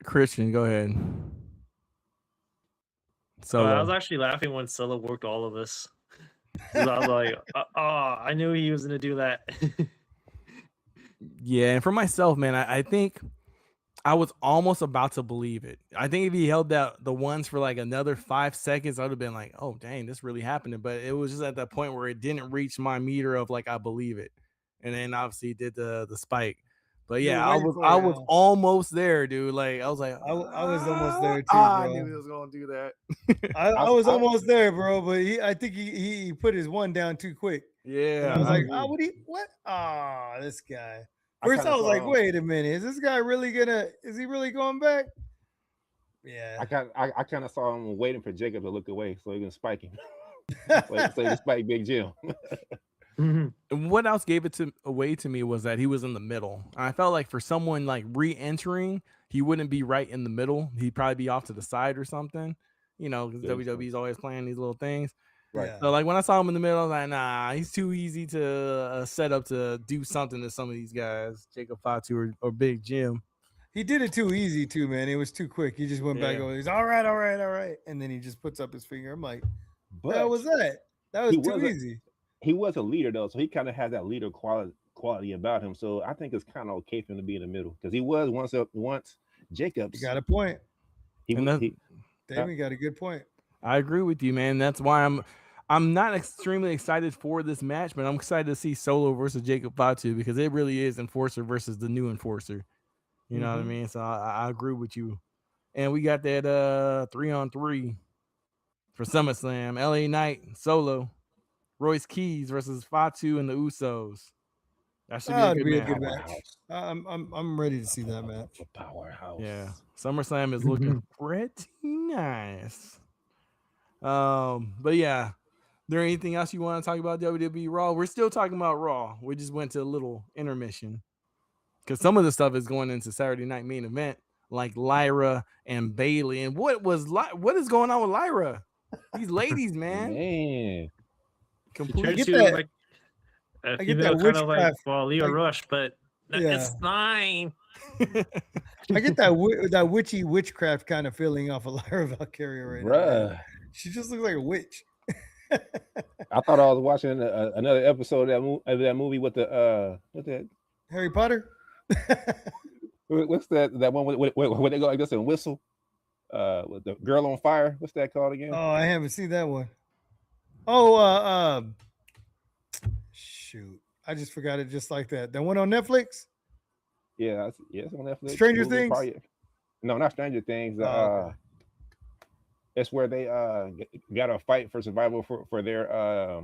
Christian, go ahead. So I was actually laughing when Solo worked all of this. 'Cause I was like, I knew he was going to do that. yeah, and for myself, man, I think I was almost about to believe it. I think if he held that the ones for like another 5 seconds, I would have been like, oh dang, this really happened. But it was just at that point where it didn't reach my meter of like I believe it. And then obviously he did the spike. But You were yeah, I waiting was for I it, was huh? almost there, dude. Like I was like, I was almost there too, I bro. knew he was gonna do that. I was almost there, bro, but I think he put his one down too quick. Yeah. And I was like, agree. oh, what? Ah, this guy. I First, I, kinda was like, saw- wait a minute, is this guy really is he really going back? Yeah. I kind of saw him waiting for Jacob to look away so he can spike him. so he can spike Big Jim. And what else gave it away to me was that he was in the middle. I felt like for someone like re-entering, he wouldn't be right in the middle. He'd probably be off to the side or something, you know, because That is true. WWE's always playing these little things. Right. Yeah. So like when I saw him in the middle, I was like, nah, he's too easy to set up to do something to some of these guys, Jacob Fatu or Big Jim. He did it too easy too, man. It was too quick. He just went back Yeah. over. He's all right, and then he just puts up his finger. I'm like, But that was that. That was he too wasn't- easy. he was a leader though, so he kind of has that leader quality about him. So I think it's kind of okay for him to be in the middle because he was once Jacobs. You got a point. And that- Damon got a good point. I agree with you, man. That's why I'm not extremely excited for this match, but I'm excited to see Solo versus Jacob Fatu because it really is Enforcer versus the new Enforcer. You know what I Mhm. mean? So I agree with you. And we got that 3-on-3 for SummerSlam. LA Knight, Solo, Royce Keys versus Fatu and the Usos. That should That'd be be a a good good match. match. I'm ready to see that match. A powerhouse. Yeah. SummerSlam is looking pretty nice. But yeah. There anything else you want to talk about WWE Raw? We're still talking about Raw. We just went to a little intermission. because some of the stuff is going into Saturday Night Main Event, like Lyra and Bailey. And what is going on with Lyra? These ladies, man. Man. Completely. I get She that. was like a I get female that kind of like witchcraft, Leo like- Rush, but Yeah. it's fine. I get that witchy witchcraft kind of feeling off of Lyra Valkyria right now. Bruh. She just looks like a witch. I thought I was watching another episode of that movie with the what's that? Harry Potter. What's that one where they go like this and whistle? With the girl on fire. What's that called again? Oh, I haven't seen that one. Oh, shoot. I just forgot it just like that. That one on Netflix? Yeah, it's on Netflix. Stranger Movie, Things? probably- No, not Stranger Things. Oh, okay. It's where they got to fight for survival for their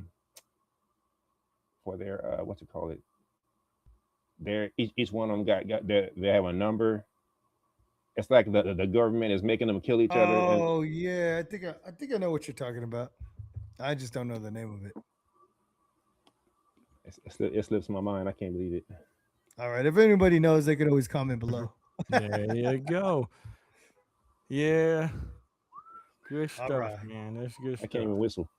what's it called? Each one of them got they have a number. It's like the government is making them kill each other. And Oh, yeah. I think I know what you're talking about. I just don't know the name of it. it slips my mind. I can't believe it. All right. If anybody knows, they can always comment below. There you go. Yeah. Good All stuff, right. man. That's good I stuff. can't even whistle.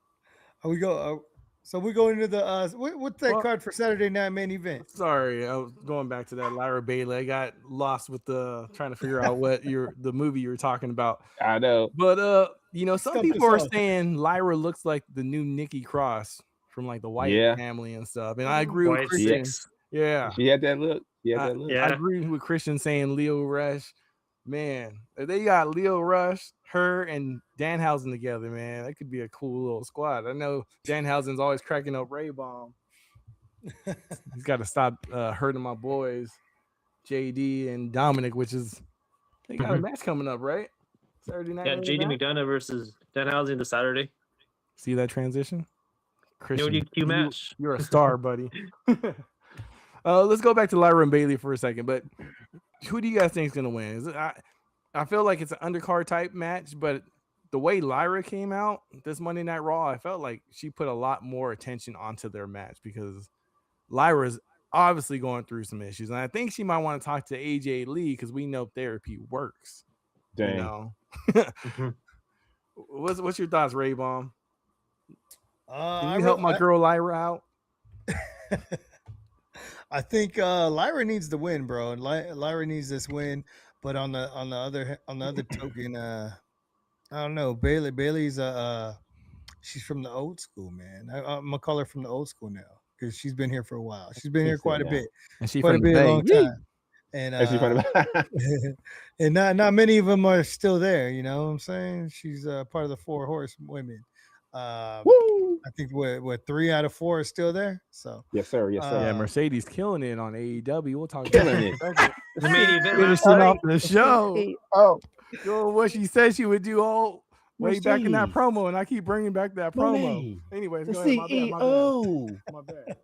We go. So we go into the what's that Well- card for Saturday Night Main Event? Sorry, I was going back to that Lyra Bailey. I got lost with trying to figure out what the movie you were talking about. I know. But some Stump people are yourself. saying Lyra looks like the new Nikki Cross from like the White Yeah. family and stuff. And I agree with White Christian. Six. Yeah. She had that look. Yeah. Yeah. I agree with Christian saying Leo Rush. Man, if they got Leo Rush, her, and Danhausen together, man, that could be a cool little squad. I know Danhausen's always cracking up Ray Bomb. He's got to stop hurting my boys, JD and Dominic, which is they got a match coming up, right? Saturday night. Yeah, Main JD Event? McDonough versus Danhausen this Saturday. See that transition? No Christian, DQ match. you're a star, buddy. Let's go back to Lyra and Bailey for a second. But who do you guys think is going to win? I feel like it's an undercard type match, but the way Lyra came out this Monday Night Raw, I felt like she put a lot more attention onto their match because Lyra's obviously going through some issues. And I think she might want to talk to AJ Lee because we know therapy works. Dang. You know? What's your thoughts, Ray Bomb? Can you help my girl Lyra out? I think Lyra needs the win, bro. And Lyra needs this win. But on the other token, I don't know. Bailey's she's from the old school, man. I'm gonna call her from the old school now because she's been here for a while. She's been here quite a bit, And she quite a from the bit, Bay. long time. And Is she funny? and not many of them are still there. You know what I'm saying? She's part of the 4 horsewomen. Woo! I think what 3 out of 4 are still there. So Yes, sir. Yes, sir. Yeah, Mercedes killing it on AEW. We'll talk Killing about it. that. The main event Finishing last off night. the show. Oh, Yo, what she said she would do all way back in that Mercedes. promo, and I keep bringing back that promo. Monet. Anyways, the go ahead. My bad, my bad. CEO. My bad.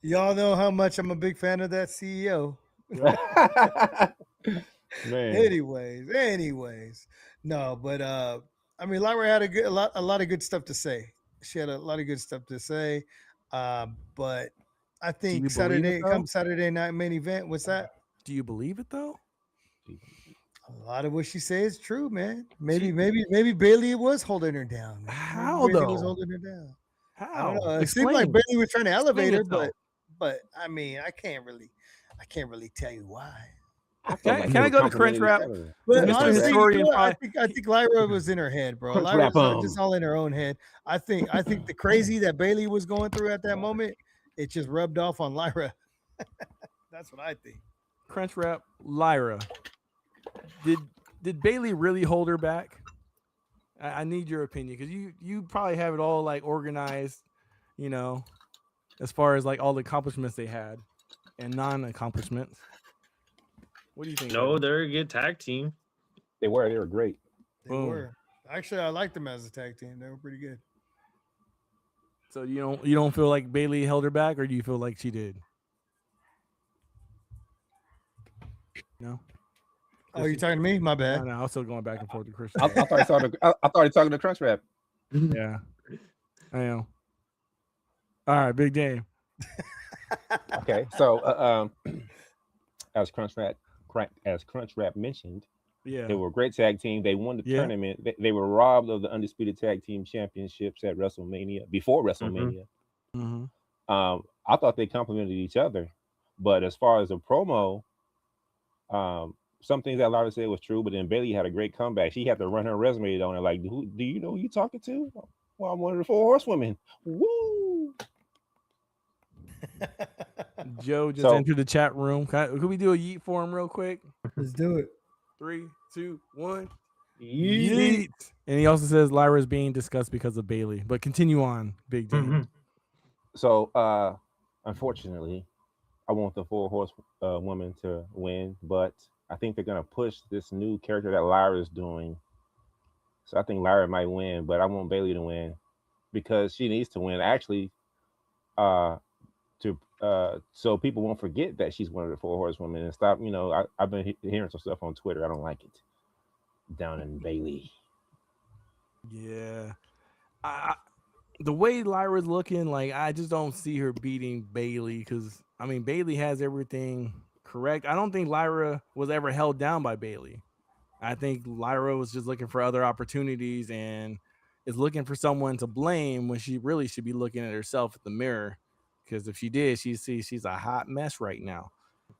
y'all know how much I'm a big fan of that CEO. Man. Anyways, no, but I mean, Lyra had a lot of good stuff to say. She had a lot of good stuff to say, but I you think believe it, though? Saturday night main event. What's that? Do you believe it though? A lot of what she says is true, man. Maybe Bailey was holding her down. Man. How, Maybe Bailey was though? holding her down. How? I don't know. It seemed like Explain. Bailey was trying to elevate her, yourself. but I mean, I can't really tell you why. Can I go to Crunch Wrap? But Mr. honestly, Historian you know what? Pie- I think Lyra was in her head, bro. Crunch Lyra's wrap 'em. just all in her own head. I think the crazy that Bailey was going through at that moment, it just rubbed off on Lyra. That's what I think. Crunch Wrap, Lyra. Did Bailey really hold her back? I need your opinion because you probably have it all like organized, you know, as far as like all the accomplishments they had and non-accomplishments. What do you think? No, Evan? they're a good tag team. They were great. They Boom. were. Actually, I liked them as a tag team. They were pretty good. So you don't feel like Bailey held her back, or do you feel like she did? No. Oh, you talking to me? My bad. No, I'm still going back and forth with Christian. I thought I thought he talking to Crunch Wrap. Yeah, I am. All right, big game. Okay, so as Crunchwrap mentioned, Yeah. they were a great tag team. They won the Yeah. tournament. They were robbed of the undisputed tag team championships at WrestleMania before WrestleMania. Mm-hmm. I thought they complemented each other, but as far as a promo, some things that Lara said was true. But then Bailey had a great comeback. She had to run her resume on it. Like, do you know who you talking to? Well, I'm one of the 4 horsewomen. Woo! Joe just So- entered the chat room. Could we do a yeet for him real quick? Let's do it. 3, 2, 1. Yeet. Yeet. And he also says Lyra is being discussed because of Bailey. But continue on, Big J. Mhm. So, unfortunately, I want the 4 horse woman to win, but I think they're gonna push this new character that Lyra is doing. So I think Lyra might win, but I want Bailey to win because she needs to win. Actually, so people won't forget that she's one of the 4 horsewomen and stop. I've been hearing some stuff on Twitter. I don't like it. Down in Bailey. Yeah. The way Lyra's looking, like, I just don't see her beating Bailey because, I mean, Bailey has everything correct. I don't think Lyra was ever held down by Bailey. I think Lyra was just looking for other opportunities and is looking for someone to blame when she really should be looking at herself in the mirror. Because if she did, she'd see she's a hot mess right now.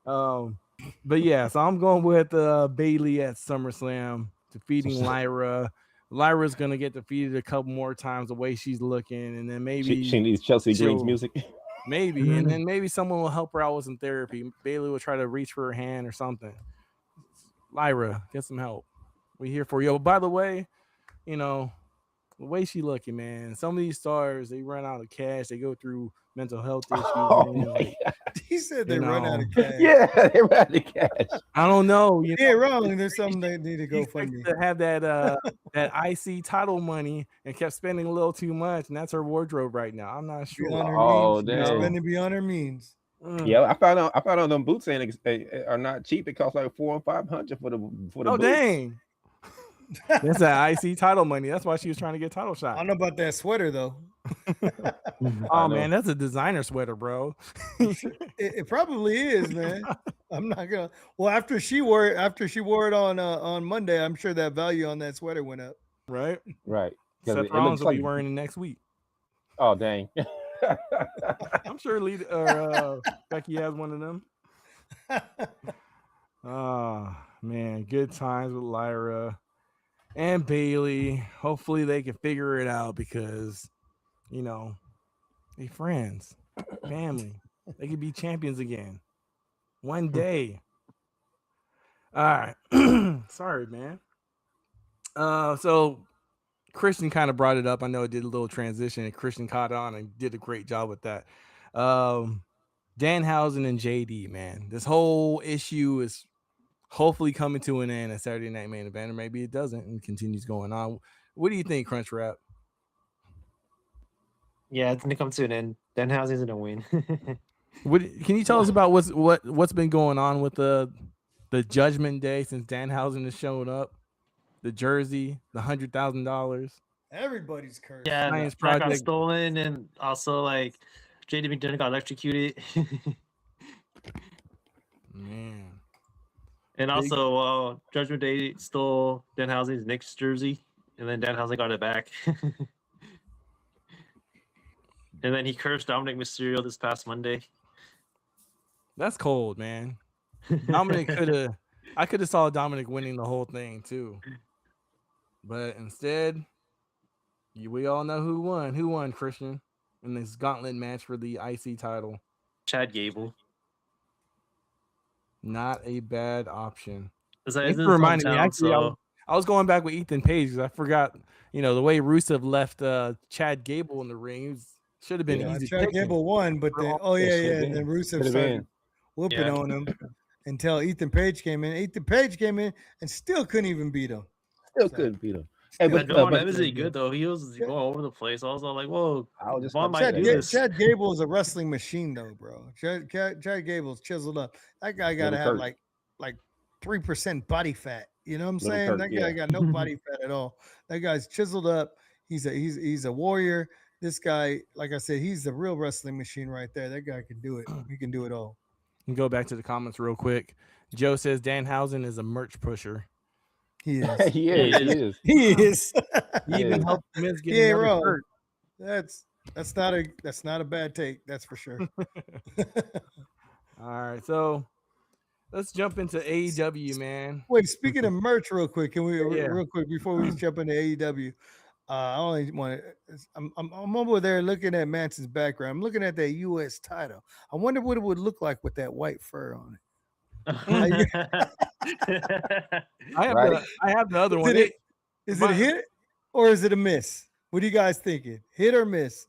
But yeah, so I'm going with Bailey at SummerSlam defeating Lyra. Lyra's gonna get defeated a couple more times the way she's looking, and then maybe She needs Chelsea Green's music. maybe, and then maybe someone will help her out with some therapy. Bailey will try to reach for her hand or something. Lyra, get some help. We here for you. But by the way, the way she looking, man. Some of these stars, they run out of cash. They go through mental health issues. Oh, man. Like, He said they You run out know. of cash. yeah, they ran out of cash. I don't know. Yeah, wrong. There's something they need to go She fund me. expected to have that IC title money and kept spending a little too much, and that's her wardrobe right now. I'm not sure. Beyond her Oh, means. She's damn. spending beyond her means. Yeah, I found out them boots are not cheap. They cost like $400 and $500 for the Oh boots. dang! That's that IC title money. That's why she was trying to get title I shot. don't know about that sweater though. Oh know. man, that's a designer sweater, bro. It probably is, man. I'm not gonna. Well, after she wore it on Monday, I'm sure that value on that sweater went up. Right? Right. 'Cause Seth it Rollins looks will be like- wearing it next week. Oh dang. I'm sure Becky has one of them. Oh man, good times with Lyra and Bailey. Hopefully they can figure it out because they friends, family. They could be champions again one day. All right. Sorry, man. So Christian kind of brought it up. I know it did a little transition, and Christian caught on and did a great job with that. Danhausen and JD, man. This whole issue is hopefully coming to an end at Saturday Night Main Event, or maybe it doesn't and continues going on. What do you think, Crunchwrap? Yeah, it's gonna come to an end. Danhausen's gonna win. Can you tell us about what's been going on with the Judgment Day since Danhausen has shown up? The jersey, the $100,000. Everybody's cursed. Yeah, Science that got Project. stolen, and also like JD McDonough got electrocuted. Man. And also, Judgment Day stole Danhausen's Knicks jersey, and then Danhausen got it back. And then he cursed Dominic Mysterio this past Monday. That's cold, man. I could have saw Dominic winning the whole thing too. But instead, we all know who won. Who won, Christian, in this gauntlet match for the IC title? Chad Gable. Not a bad option. It's Thanks in for his reminding me. hometown, Actually, I was going back with Ethan Page because I forgot, the way Rusev left Chad Gable in the ring. Should have been Yeah, easy. Chad picking. Gable won, but then then Rusev Could've started been. whooping Yeah. on him until Ethan Page came in. Ethan Page came in and still couldn't even beat him. Still couldn't beat him. Hey, But but, Devon but Evans is good though. He was going all over the place. I was all like, "Whoa, I was just Devon about to might say do that. this." Chad Gable is a wrestling machine, though, bro. Chad Gable's chiseled up. That guy got to Little have Kurt. like 3% body fat. You know what I'm Little saying? Kurt, That guy yeah. got no body fat at all. That guy's chiseled up. He's a warrior. This guy, like I said, he's a real wrestling machine right there. That guy can do it. He can do it all. Go back to the comments real quick. Joe says Danhausen is a merch pusher. He is. He is. He is. He even is. helped Miz get He ain't another wrong. shirt. That's not a bad take. That's for sure. All right, so let's jump into AEW, man. Wait, speaking of merch, real quick, can we Yeah. real quick before we jump into AEW? I only want to. I'm over there looking at Manson's background. I'm looking at that U.S. title. I wonder what it would look like with that white fur on it. I have the other one. Is it a hit or is it a miss? What are you guys thinking? Hit or miss?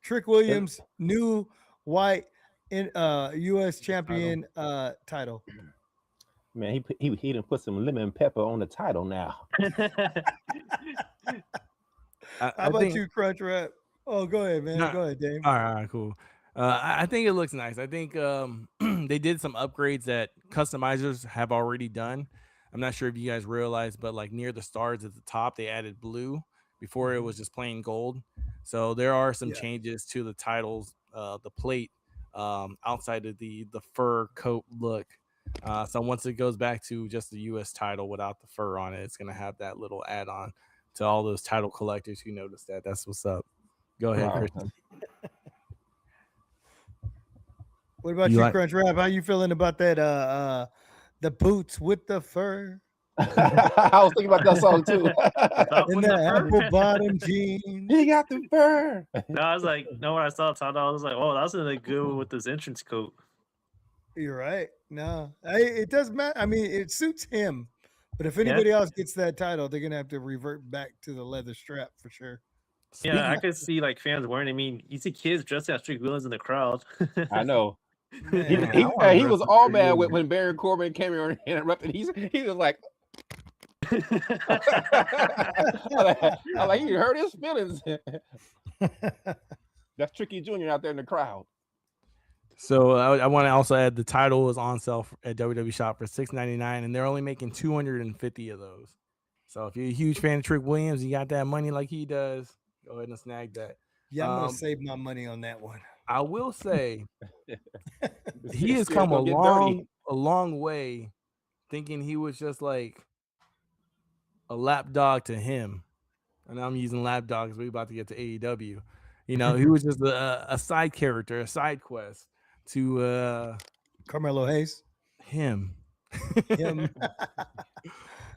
Trick Williams, new white in U.S. champion title. Man, he done put some lemon pepper on the title now. How about you, Crunch Wrap? Oh, go ahead, man. Go ahead, Dave. All right, cool. I think it looks nice. I think they did some upgrades that customizers have already done. I'm not sure if you guys realize, but like near the stars at the top, they added blue. Before it was just plain gold. So there are some changes to the titles, the plate, outside of the fur coat look. So once it goes back to just the U.S. title without the fur on it, it's going to have that little add-on to all those title collectors who noticed that. That's what's up. Go ahead, Christian. What about you, Crunch Wrap? How you feeling about that? The boots with the fur. I was thinking about that song too. In the apple bottom jeans. He got the fur. No, I was like, no, when I saw the title, I was like, oh, that's really good with this entrance coat. You're right. No, it does matter. I mean, it suits him. But if anybody else gets that title, they're gonna have to revert back to the leather strap for sure. Yeah, I could see like fans wearing. I mean, you see kids dressed as Trick Williams in the crowd. I know. Man, He was all mad when Baron Corbin came here and interrupted. He was like, I like he hurt his feelings. That's Tricky Jr. out there in the crowd. So I want to also add the title is on sale at WWE Shop for $6.99, and they're only making 250 of those. So if you're a huge fan of Trick Williams, you got that money like he does, go ahead and snag that. Yeah, I'm gonna save my money on that one. I will say he has come a long way, thinking he was just like a lapdog to him. And I'm using lapdog because we're about to get to AEW. You know, he was just a side character, a side quest to Carmelo Hayes. Him.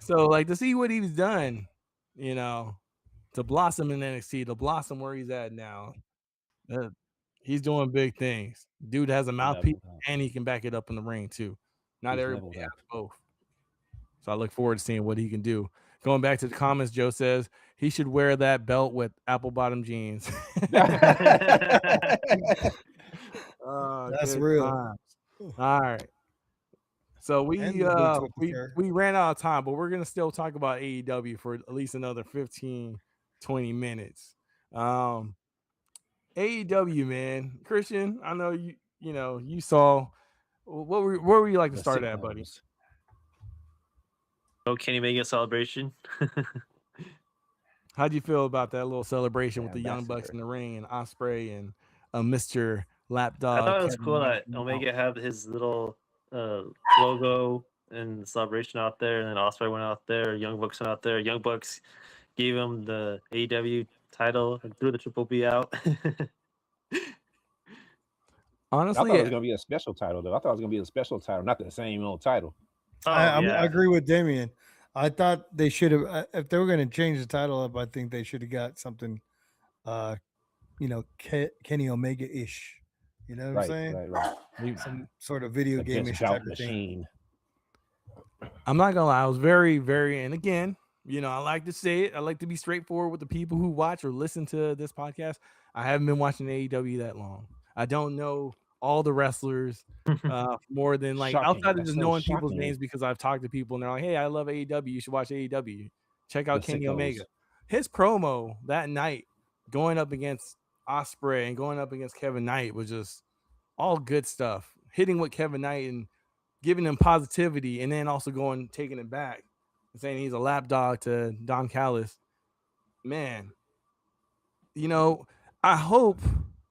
So like to see what he's done, you know, to blossom in NXT, to blossom where he's at now. He's doing big things. Dude has a mouthpiece and he can back it up in the ring too. Not everybody has both. So I look forward to seeing what he can do. Going back to the comments, Joe says he should wear that belt with apple bottom jeans. That's real. Times. All right. So we ran out of time, but we're gonna still talk about AEW for at least another 15, 20 minutes. AEW, man. Christian, I know you saw where would you like to start at, buddy? Oh, Kenny Omega celebration. How'd you feel about that little celebration with the Young Bucks in the ring and Ospreay and Mr. Lapdog? I thought it was cool that Omega had his little logo and celebration out there, and then Ospreay went out there, Young Bucks went out there. Young Bucks gave him the AEW title and threw the Triple B out. Honestly, I thought it was gonna be a special title though. I thought it was gonna be a special title, not the same old title. I agree with Damian. I thought they should have, if they were going to change the title up, I think they should have got something, Kenny Omega-ish. You know what I'm saying? Right. Some sort of video game-ish type of thing. I'm not gonna lie, I was very, very, and again, I like to say it. I like to be straightforward with the people who watch or listen to this podcast. I haven't been watching AEW that long. I don't know all the wrestlers more than like outside of just knowing people's names because I've talked to people and they're like, hey, I love AEW. You should watch AEW. Check out Kenny Omega. His promo that night going up against Ospreay and going up against Kevin Knight was just all good stuff. Hitting with Kevin Knight and giving him positivity and then also taking it back and saying he's a lapdog to Don Callis. Man, I hope,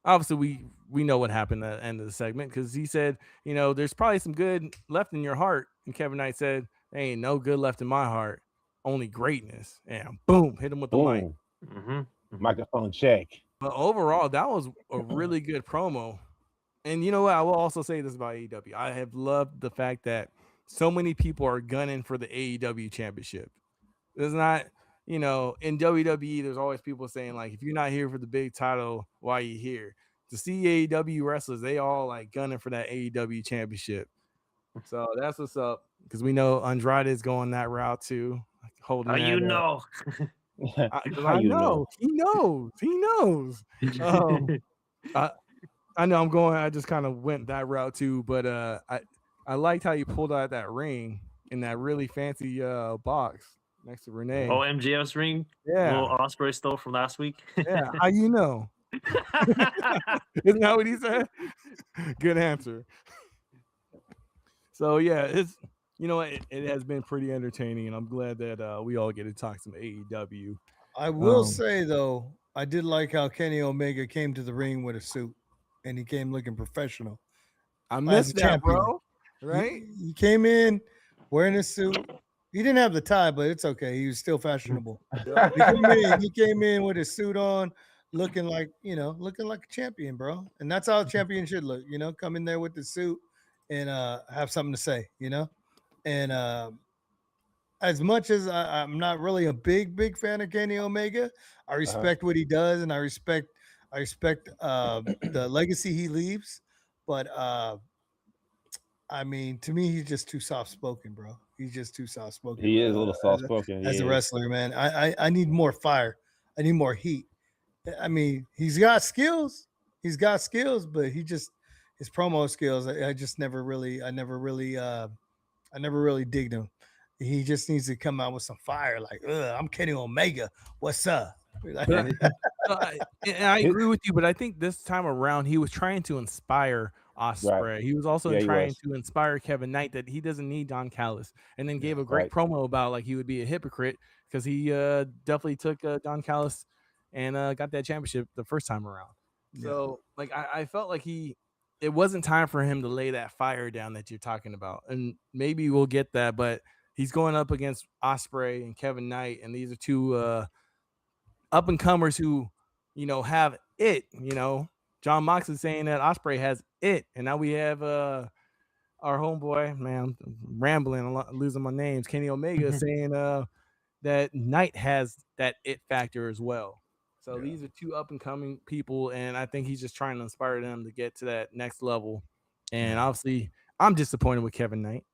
obviously we know what happened at the end of the segment because he said, there's probably some good left in your heart. And Kevin Knight said, there ain't no good left in my heart, only greatness. And boom, hit him with the mic. Boom. Microphone check. But overall, that was a really good promo. And you know what? I will also say this about AEW. I have loved the fact that so many people are gunning for the AEW championship. There's not, in WWE, there's always people saying, like, if you're not here for the big title, why are you here? To see AEW wrestlers, they all like gunning for that AEW championship. So that's what's up. Because we know Andrade is going that route too. Holding How that you know? I know. He knows. I know I'm going. I just kind of went that route too, but I liked how you pulled out that ring in that really fancy box next to Renee. Oh, MJF's ring. Yeah, Little Osprey stole from last week. Yeah, how you know? Isn't that what he said? Good answer. So yeah, it's it has been pretty entertaining, and I'm glad that we all get to talk some AEW. I will say though, I did like how Kenny Omega came to the ring with a suit, and he came looking professional. I missed that, champion. Bro. Right? He came in wearing a suit. He didn't have the tie, but it's okay. He was still fashionable. He came in with his suit on, looking like a champion, bro. And that's how a champion should look. Come in there with the suit and have something to say. And as much as I'm not really a big fan of Kenny Omega, I respect what he does, and I respect the legacy he leaves. But I mean, to me, he's just too soft-spoken, bro. He's just too soft-spoken. He is a little soft-spoken as a wrestler, man. I need more fire. I need more heat. I mean, he's got skills. But his promo skills, I never really digged him. He just needs to come out with some fire. Like, I'm Kenny Omega. What's up? And I agree with you, but I think this time around he was trying to inspire Osprey. Right. He was also trying to inspire Kevin Knight that he doesn't need Don Callis, and then gave a great promo about like he would be a hypocrite because he definitely took Don Callis and got that championship the first time around. Yeah. So like I felt like it wasn't time for him to lay that fire down that you're talking about, and maybe we'll get that, but he's going up against Osprey and Kevin Knight, and these are two up and comers who have it. John Moxley saying that Osprey has it, and now we have our homeboy, man, I'm rambling, losing my names, Kenny Omega saying that Knight has that it factor as well. So these are two up and coming people, and I think he's just trying to inspire them to get to that next level. And obviously, I'm disappointed with Kevin Knight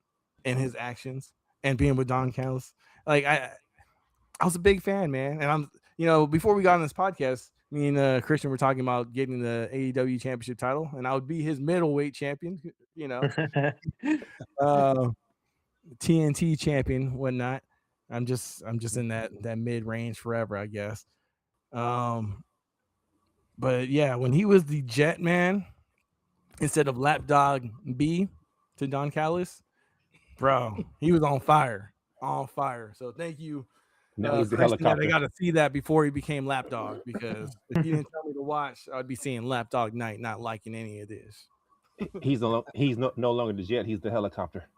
and his actions and being with Don Callis. Like I was a big fan, man, and I'm before we got on this podcast, me and Christian were talking about getting the AEW championship title, and I would be his middleweight champion, TNT champion, whatnot. I'm just in that mid range forever, I guess. But yeah, when he was the Jet Man instead of Lapdog B to Don Callis, bro, he was on fire. So thank you. Now he's the helicopter. I got to see that before he became Lapdog, because if you didn't tell me to watch, I'd be seeing Lapdog Night, not liking any of this. He's no longer the Jet. He's the helicopter.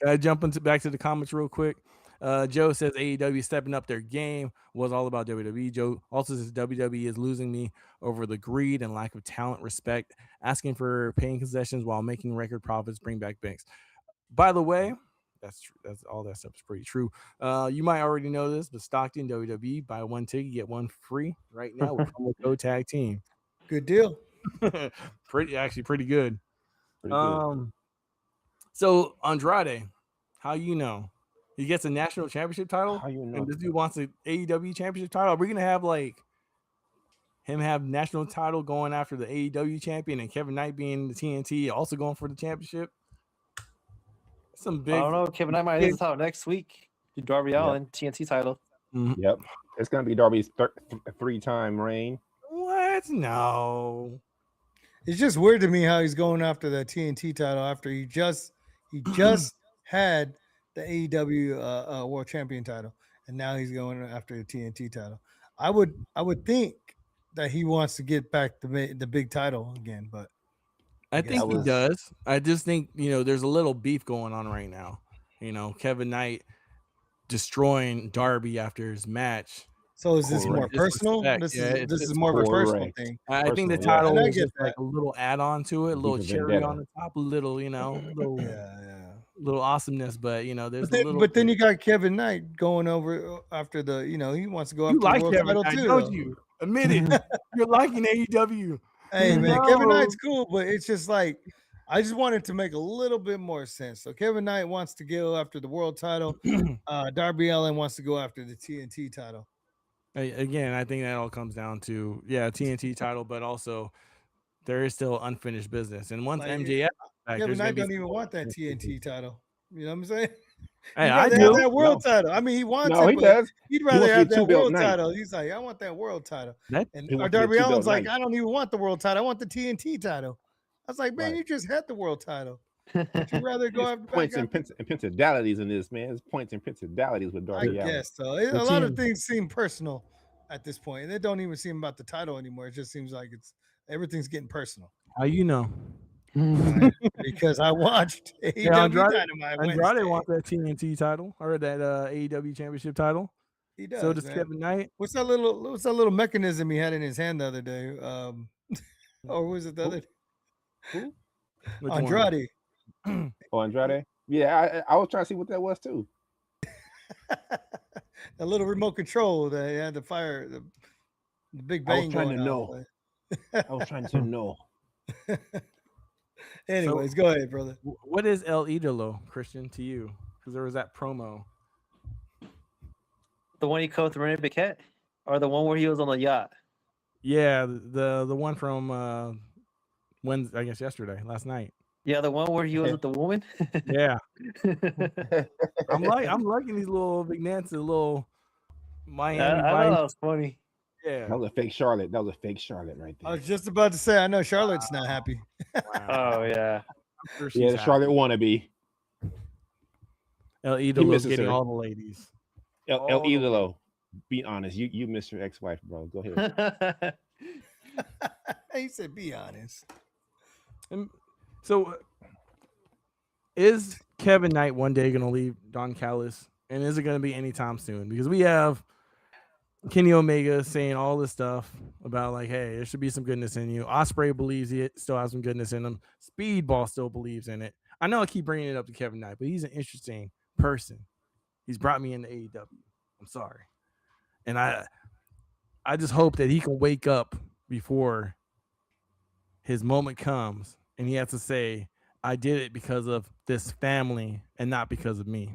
Gotta jump back to the comments real quick. Joe says AEW stepping up their game was all about WWE. Joe also says WWE is losing me over the greed and lack of talent, respect, asking for paying concessions while making record profits, bring back banks. By the way, that's true. That's all that stuff is pretty true. You might already know this, but Stockton, WWE, buy one ticket, get one free right now with promo code Tag Team. Good deal. pretty good. Pretty good. So Andrade, how he gets a national championship title? How and this dude wants an AEW championship title? Are we gonna have like him have national title going after the AEW champion and Kevin Knight being the TNT also going for the championship? Some big. I don't know. Kevin Knight might have the title next week. Darby Allin TNT title. Mm-hmm. Yep, it's gonna be Darby's three-time reign. What? No. It's just weird to me how he's going after the TNT title after he just had the AEW World Champion title, and now he's going after the TNT title. I would think that he wants to get back the big title again, but I guess think he does. I just think, there's a little beef going on right now. Kevin Knight destroying Darby after his match. so is this more personal? Disrespect. This is more of a personal correct. thing. I think the Personal, yeah. title And I was get just like that. a little add-on to it, a little Deep cherry vendetta. on the top, a little, little, Yeah. little awesomeness. But there's a little. But then you got Kevin Knight going over after the, he wants to go You after like the world Kevin title Knight, too. don't though. you? Admit it. You're liking AEW. Hey man, No. Kevin Knight's cool, but it's just like I just wanted to make a little bit more sense. So Kevin Knight wants to go after the world title. Darby Allin wants to go after the TNT title. Again, I think that all comes down to TNT title, but also there is still unfinished business. And once Like, MJF, Kevin Knight don't even want that TNT title. You know what I'm saying? Hey, He'd I rather do. have that world title. I mean, he wants No, it, he but does. he'd He rather wants to have be that two-belt world knight. title. He's like, I want that world title. That- And He wants to be Darby a Allin's two-belt like, knight. I don't even want the world title. I want the TNT title. I was like, man, Right. you just had the world title. Would you rather go There's after points back and principalities in this, man. There's points and principalities with I Darby Allin. guess so. A The lot of team- things seem personal at this point. It don't even seem about the title anymore. It just seems like everything's getting personal. How you know? Because I watched AEW Andrade- Dynamite Andrade Wednesday. wants that TNT title or that AEW championship title. He does. So does man. Kevin Knight. What's that little mechanism he had in his hand the other day? Or was it the other Who? Which one? Andrade? Oh, Andrade? Yeah, I was trying to see what that was too. A little remote control that he had the fire, the big I was bang. trying to going know. on. I was trying to know. Anyways, go ahead, brother. What is El Idolo, Christian, to you? Because there was that promo. The one he cut with Renee Paquette, or the one where he was on the yacht? Yeah, the one from Wednesday, I guess last night. Yeah, the one where he was with the woman. Yeah, I'm liking these little vignettes, the little Miami I thought Vice. that was funny. Yeah. That was a fake Charlotte. That was a fake Charlotte right I there. was just about to say, I know Charlotte's not happy. Oh yeah. I'm sure she's Yeah, the happy. Charlotte wannabe. El Idolo's misses getting her. all the ladies. El All the- Idolo. Be honest. You missed your ex-wife, bro. Go ahead. He said, "Be honest." And so, is Kevin Knight one day going to leave Don Callis? And is it going to be anytime soon? Because we have Kenny Omega saying all this stuff about like, hey, there should be some goodness in you. Ospreay believes it still has some goodness in him. Speedball still believes in it. I know I keep bringing it up to Kevin Knight, but he's an interesting person. He's brought me into AEW. I'm sorry. And I just hope that he can wake up before his moment comes and he has to say, I did it because of this family and not because of me.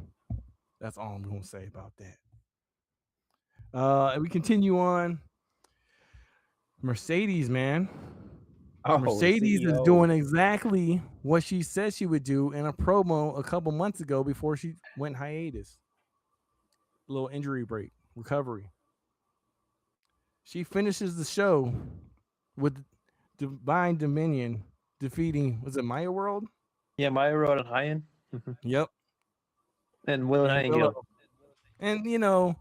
That's all I'm going to say about that. And we continue on. Mercedes, man. Oh, Mercedes is CEO. doing exactly what she said she would do in a promo a couple months ago before she went hiatus. A little injury break, recovery. She finishes the show with Divine Dominion defeating, was it Maya World? Yeah, Maya Road and Hyan. Yep. And Will Nightingale. And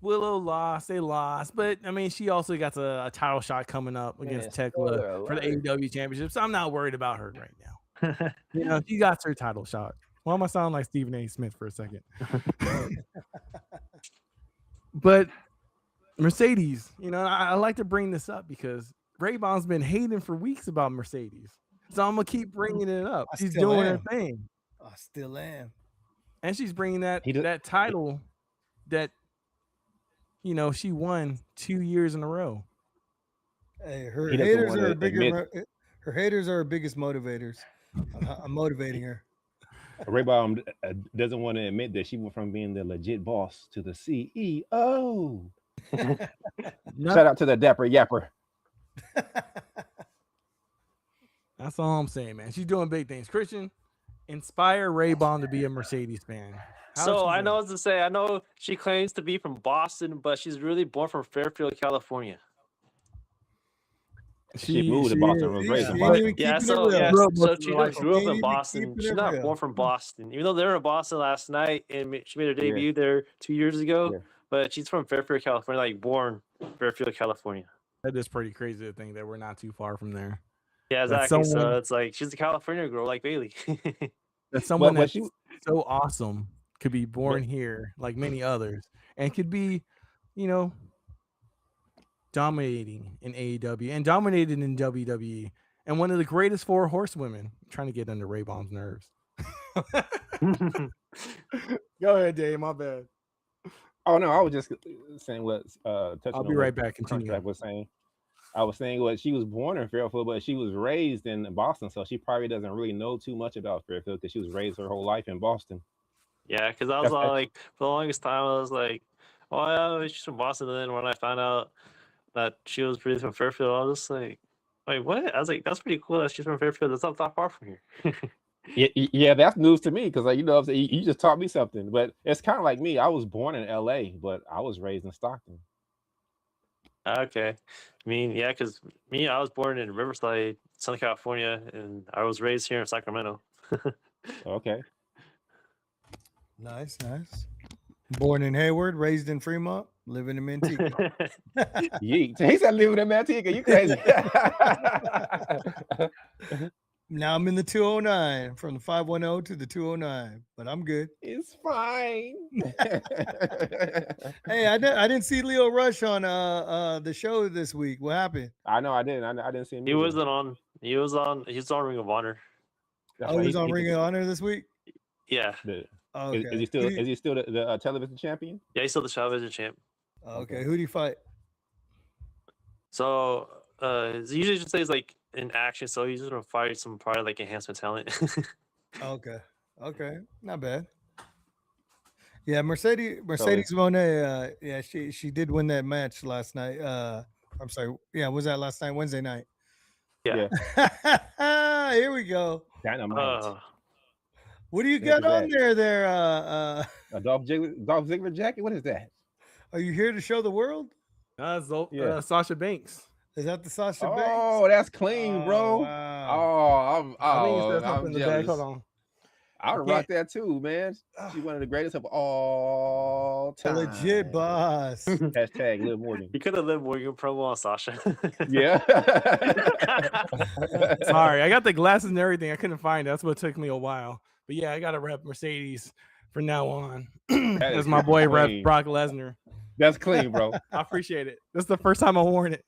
Willow lost. They lost, but I mean, she also got a title shot coming up against Tekla for the AEW Championship. So I'm not worried about her right now. She got her title shot. Why am I sounding like Stephen A. Smith for a second? But Mercedes, I like to bring this up because Ray-Bon's been hating for weeks about Mercedes. So I'm gonna keep bringing it up. I She's still doing her am. thing, I still am. and she's bringing that He does- that title that she won 2 years in a row. Hey, her He doesn't haters wanna are admit- her haters are her biggest motivators. I'm motivating her. Ray Bomb doesn't want to admit that she went from being the legit boss to the CEO. Shout out to the Dapper Yapper. That's all I'm saying, man. She's doing big things. Christian, inspire Ray-Bon to be a Mercedes fan. How's So she I doing? know what to say. I know she claims to be from Boston, but she's really born from Fairfield, California. She moved to Boston. Was raised in She ain't Boston. even Yeah, keeping it so real. yeah, Grew up so most she of her life. just grew up Ain't in even Boston. keeping She's it not real. born from Boston, even though they were in Boston last night and she made her debut there 2 years ago. Yeah. But she's from Fairfield, California, like born Fairfield, California. That is pretty crazy to think that we're not too far from there. Yeah, That exactly. someone- So it's like she's a California girl like Bailey. That someone but that's she- so awesome could be born here, like many others, and could be, dominating in AEW and dominated in WWE, and one of the greatest 4 horsewomen. I'm trying to get under Ray Bomb's nerves. Go ahead, Dave. My bad. Oh no, I was just saying what touching I'll on be what right back. Continue. Crunchback was saying. I was saying what she was born in Fairfield, but she was raised in Boston, so she probably doesn't really know too much about Fairfield because she was raised her whole life in Boston. Yeah, because I was all like, for the longest time, I was like, oh, yeah, she's from Boston. And then when I found out that she was really from Fairfield, I was just like, what? I was like, that's pretty cool that she's from Fairfield. That's not that far from here. Yeah, that's news to me because, like, you just taught me something. But it's kind of like me. I was born in LA, but I was raised in Stockton. Okay. I mean, yeah, because I was born in Riverside, Southern California, and I was raised here in Sacramento. Okay. Nice. Born in Hayward, raised in Fremont, living in Manteca. Yeet. He said living in Manteca. You crazy. Now I'm in the 209, from the 510 to the 209, but I'm good. It's fine. Hey, I didn't see Leo Rush on the show this week. What happened? I know I didn't. I didn't see him. He either. wasn't on. He was on Ring of Honor. That's Oh, right, he was on Ring of Honor this week? Yeah. Oh, Is okay. he still the television champion? Yeah, he's still the television champ. Okay, who do you fight? So he usually just says like in action, so he's gonna fight some probably like enhancement talent. Okay, not bad. Yeah, Mercedes Moné. Yeah, she did win that match last night. I'm sorry. Yeah, was that last night? Wednesday night. Yeah. Here we go. Dynamite. What do you Look got at on that. there? A Dolph Ziggler jacket. What is that? Are you here to show the world? Yeah. Sasha Banks. Is that the Sasha Banks? Oh, that's clean, bro. Wow. I think it Oh, says something I'm in the back. jealous. Hold on. I would rock that too, man. She's one of the greatest of all The time. legit boss. Hashtag Liv Morgan. You could have lived Morgan promo on Sasha. Yeah. Sorry, I got the glasses and everything. I couldn't find it. That's what took me a while. But yeah, I got to rep Mercedes from now on. As my boy rep Brock Lesnar. That's clean, bro. I appreciate it. This is the first time I worn it.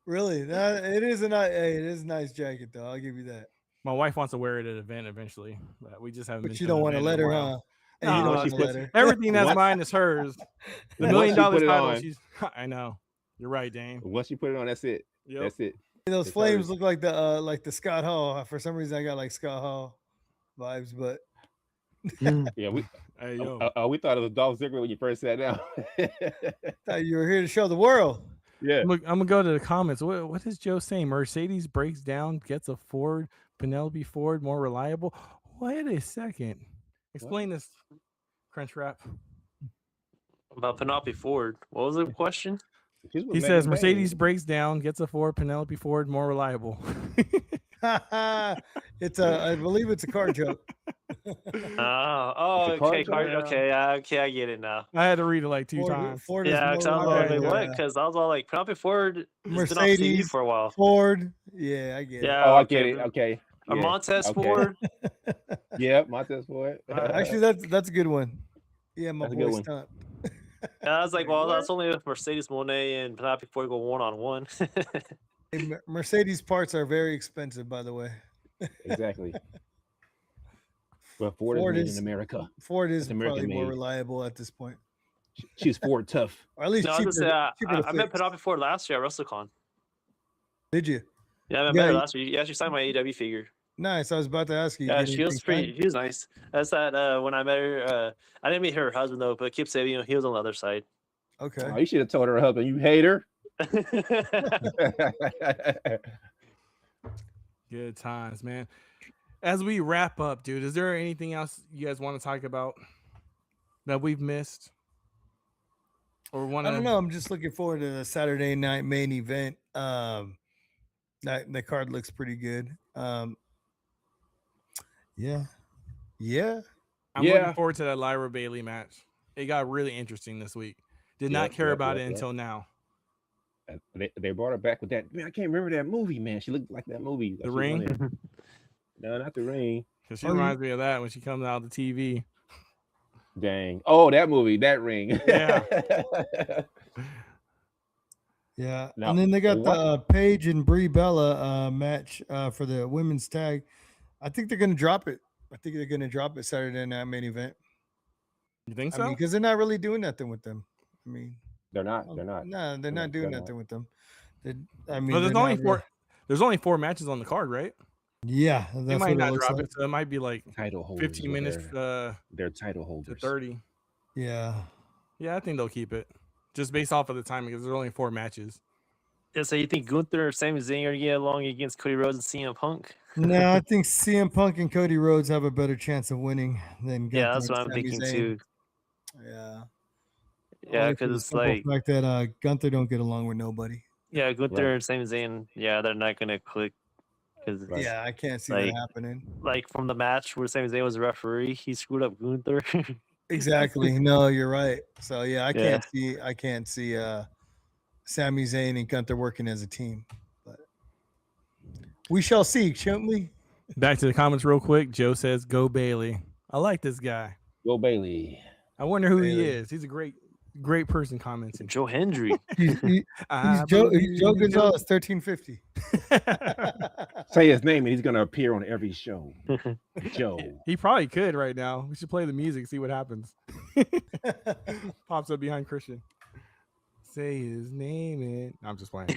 Really? It is a nice jacket, though. I'll give you that. My wife wants to wear it at an event eventually, but we just haven't. But been you to don't an want to event let in a her, while. huh? No, You don't no, want to let her. everything that's Once- mine is hers. The $1 Once million you put it title. on- I know. You're right, Dame. Once you put it on, that's it. Yep. That's it. Those It's flames hers. look like the Scott Hall. For some reason, I got like Scott Hall vibes, but Yeah, we Hey, yo. we thought it was Dolph Ziggler when you first sat down. thought you were here to show the world. Yeah. I'm gonna go to the comments. What is Joe saying? Mercedes breaks down, gets a Ford, Penelope Ford more reliable. Wait a second. Explain this, Crunch Wrap. About Penelope Ford. What was the question? She's with He Megan says Bayne. Mercedes breaks down, gets a Ford, Penelope Ford more reliable. I believe it's a car joke. Oh, It's a car okay, joke? okay, I get it now. I had to read it like 2 times. Ford is Yeah, more because I was like, reliable. what? Because I was all like, Penelope Ford has been on TV Mercedes, for a while. Ford. Yeah, I get it. Yeah, Oh, I get it. Okay. Or Yeah. Montez Okay. Ford. Yeah, Montez Ford. Actually, that's a good one. Yeah, my That's a good boy one. Stunt. And I was like, well, that's only if Mercedes Moné and Penelope Ford go 1-on-1. Hey, Mercedes parts are very expensive, by the way. Exactly. But Ford is made in America. Ford is It's American probably more made. reliable at this point, She's Ford tough. or at least No, I was cheaper. gonna say, cheaper to I met fix. Penelope Ford last year at WrestleCon. Did you? Yeah, I Yeah, met her you- last year. Yeah, she signed my AEW figure. Nice. I was about to ask you. Yeah, did she was anything pretty. signed? She was nice. That's that. When I met her, I didn't meet her husband though, but Kip said he was on the other side. Okay. Oh, you should have told her husband, you hate her. Good times, man. As we wrap up, dude, is there anything else you guys want to talk about that we've missed? Or want I don't know. I'm just looking forward to the Saturday night main event. That the card looks pretty good. Yeah. I'm Yeah. looking forward to that Lyra Bailey match. It got really interesting this week. Did not Yep, care yep, about yep, it yep. until now. they brought her back with that. Man, I can't remember that movie, man. She looked like that movie. Like The she was on Ring? there. No, not The Ring. Because she Oh, reminds me of that when she comes out of the TV. Dang. Oh, that movie, That Ring. Yeah. Yeah, Now, and then they got what- the Paige and Brie Bella match for the women's tag. I think they're gonna drop it. I think they're gonna drop it Saturday night main event. You think I so? mean, because they're not really doing nothing with them. I mean, They're not. They're not. No, they're not doing nothing with them. I mean, But there's they're only not four. real- There's only 4 matches on the card, right? Yeah, They that's might what it not looks drop like. it, so it might be like Title holders. 15 minutes They're title to holders. 30. Yeah, Yeah, I think they'll keep it just based off of the timing because there's only 4 matches. Yeah, so you think Gunther or Sami Zayn are gonna get along against Cody Rhodes and CM Punk? no, I think CM Punk and Cody Rhodes have a better chance of winning than Gunther Yeah, that's and what I'm Sami thinking Zayn. too. Yeah, Yeah, Only for the because it's simple like, fact that Gunther don't get along with nobody. yeah, Gunther Right. and Sami Zayn, yeah, they're not gonna click. Because Right. Yeah, I can't see Like- that happening. like from the match where Sami Zayn was a referee, he screwed up Gunther. Exactly. No, you're right. So yeah, I Yeah. can't see Sami Zayn and Gunther working as a team. But we shall see, shouldn't we? Back to the comments real quick. Joe says, "Go Bailey." I like this guy. Go Bailey. I wonder who he Bailey. is. He's a great person commenting. Joe Hendry. He's I Joe believe Joe in Gonzalez, 1350. Say his name, and he's gonna appear on every show. Joe. He probably could right now. We should play the music, see what happens. Pops up behind Christian. Say his name and I'm just playing.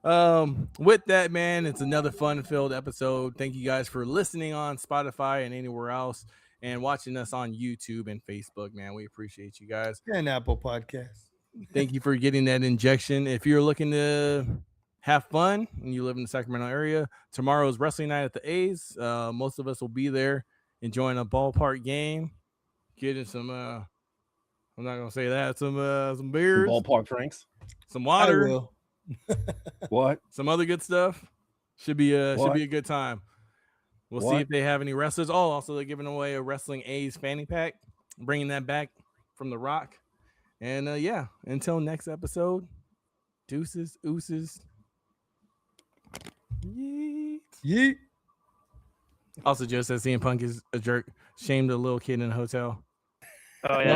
With that, man, it's another fun-filled episode. Thank you guys for listening on Spotify and anywhere else and watching us on YouTube and Facebook, man. We appreciate you guys. And Apple Podcast. Thank you for getting that injection. If you're looking to have fun and you live in the Sacramento area, tomorrow's wrestling night at the A's. Most of us will be there enjoying a ballpark game, getting some I'm not gonna say that, some beers, Ballpark Franks. some I water, will. What? some other good stuff. Should be a What? good time. We'll see What? if they have any wrestlers. Oh, also they're giving away a Wrestling A's fanny pack, bringing that back from The Rock. And yeah, until next episode, deuces, ooses. Yeet. Yeet. Also, Joe says CM Punk is a jerk. Shamed a little kid in a hotel. Oh yeah.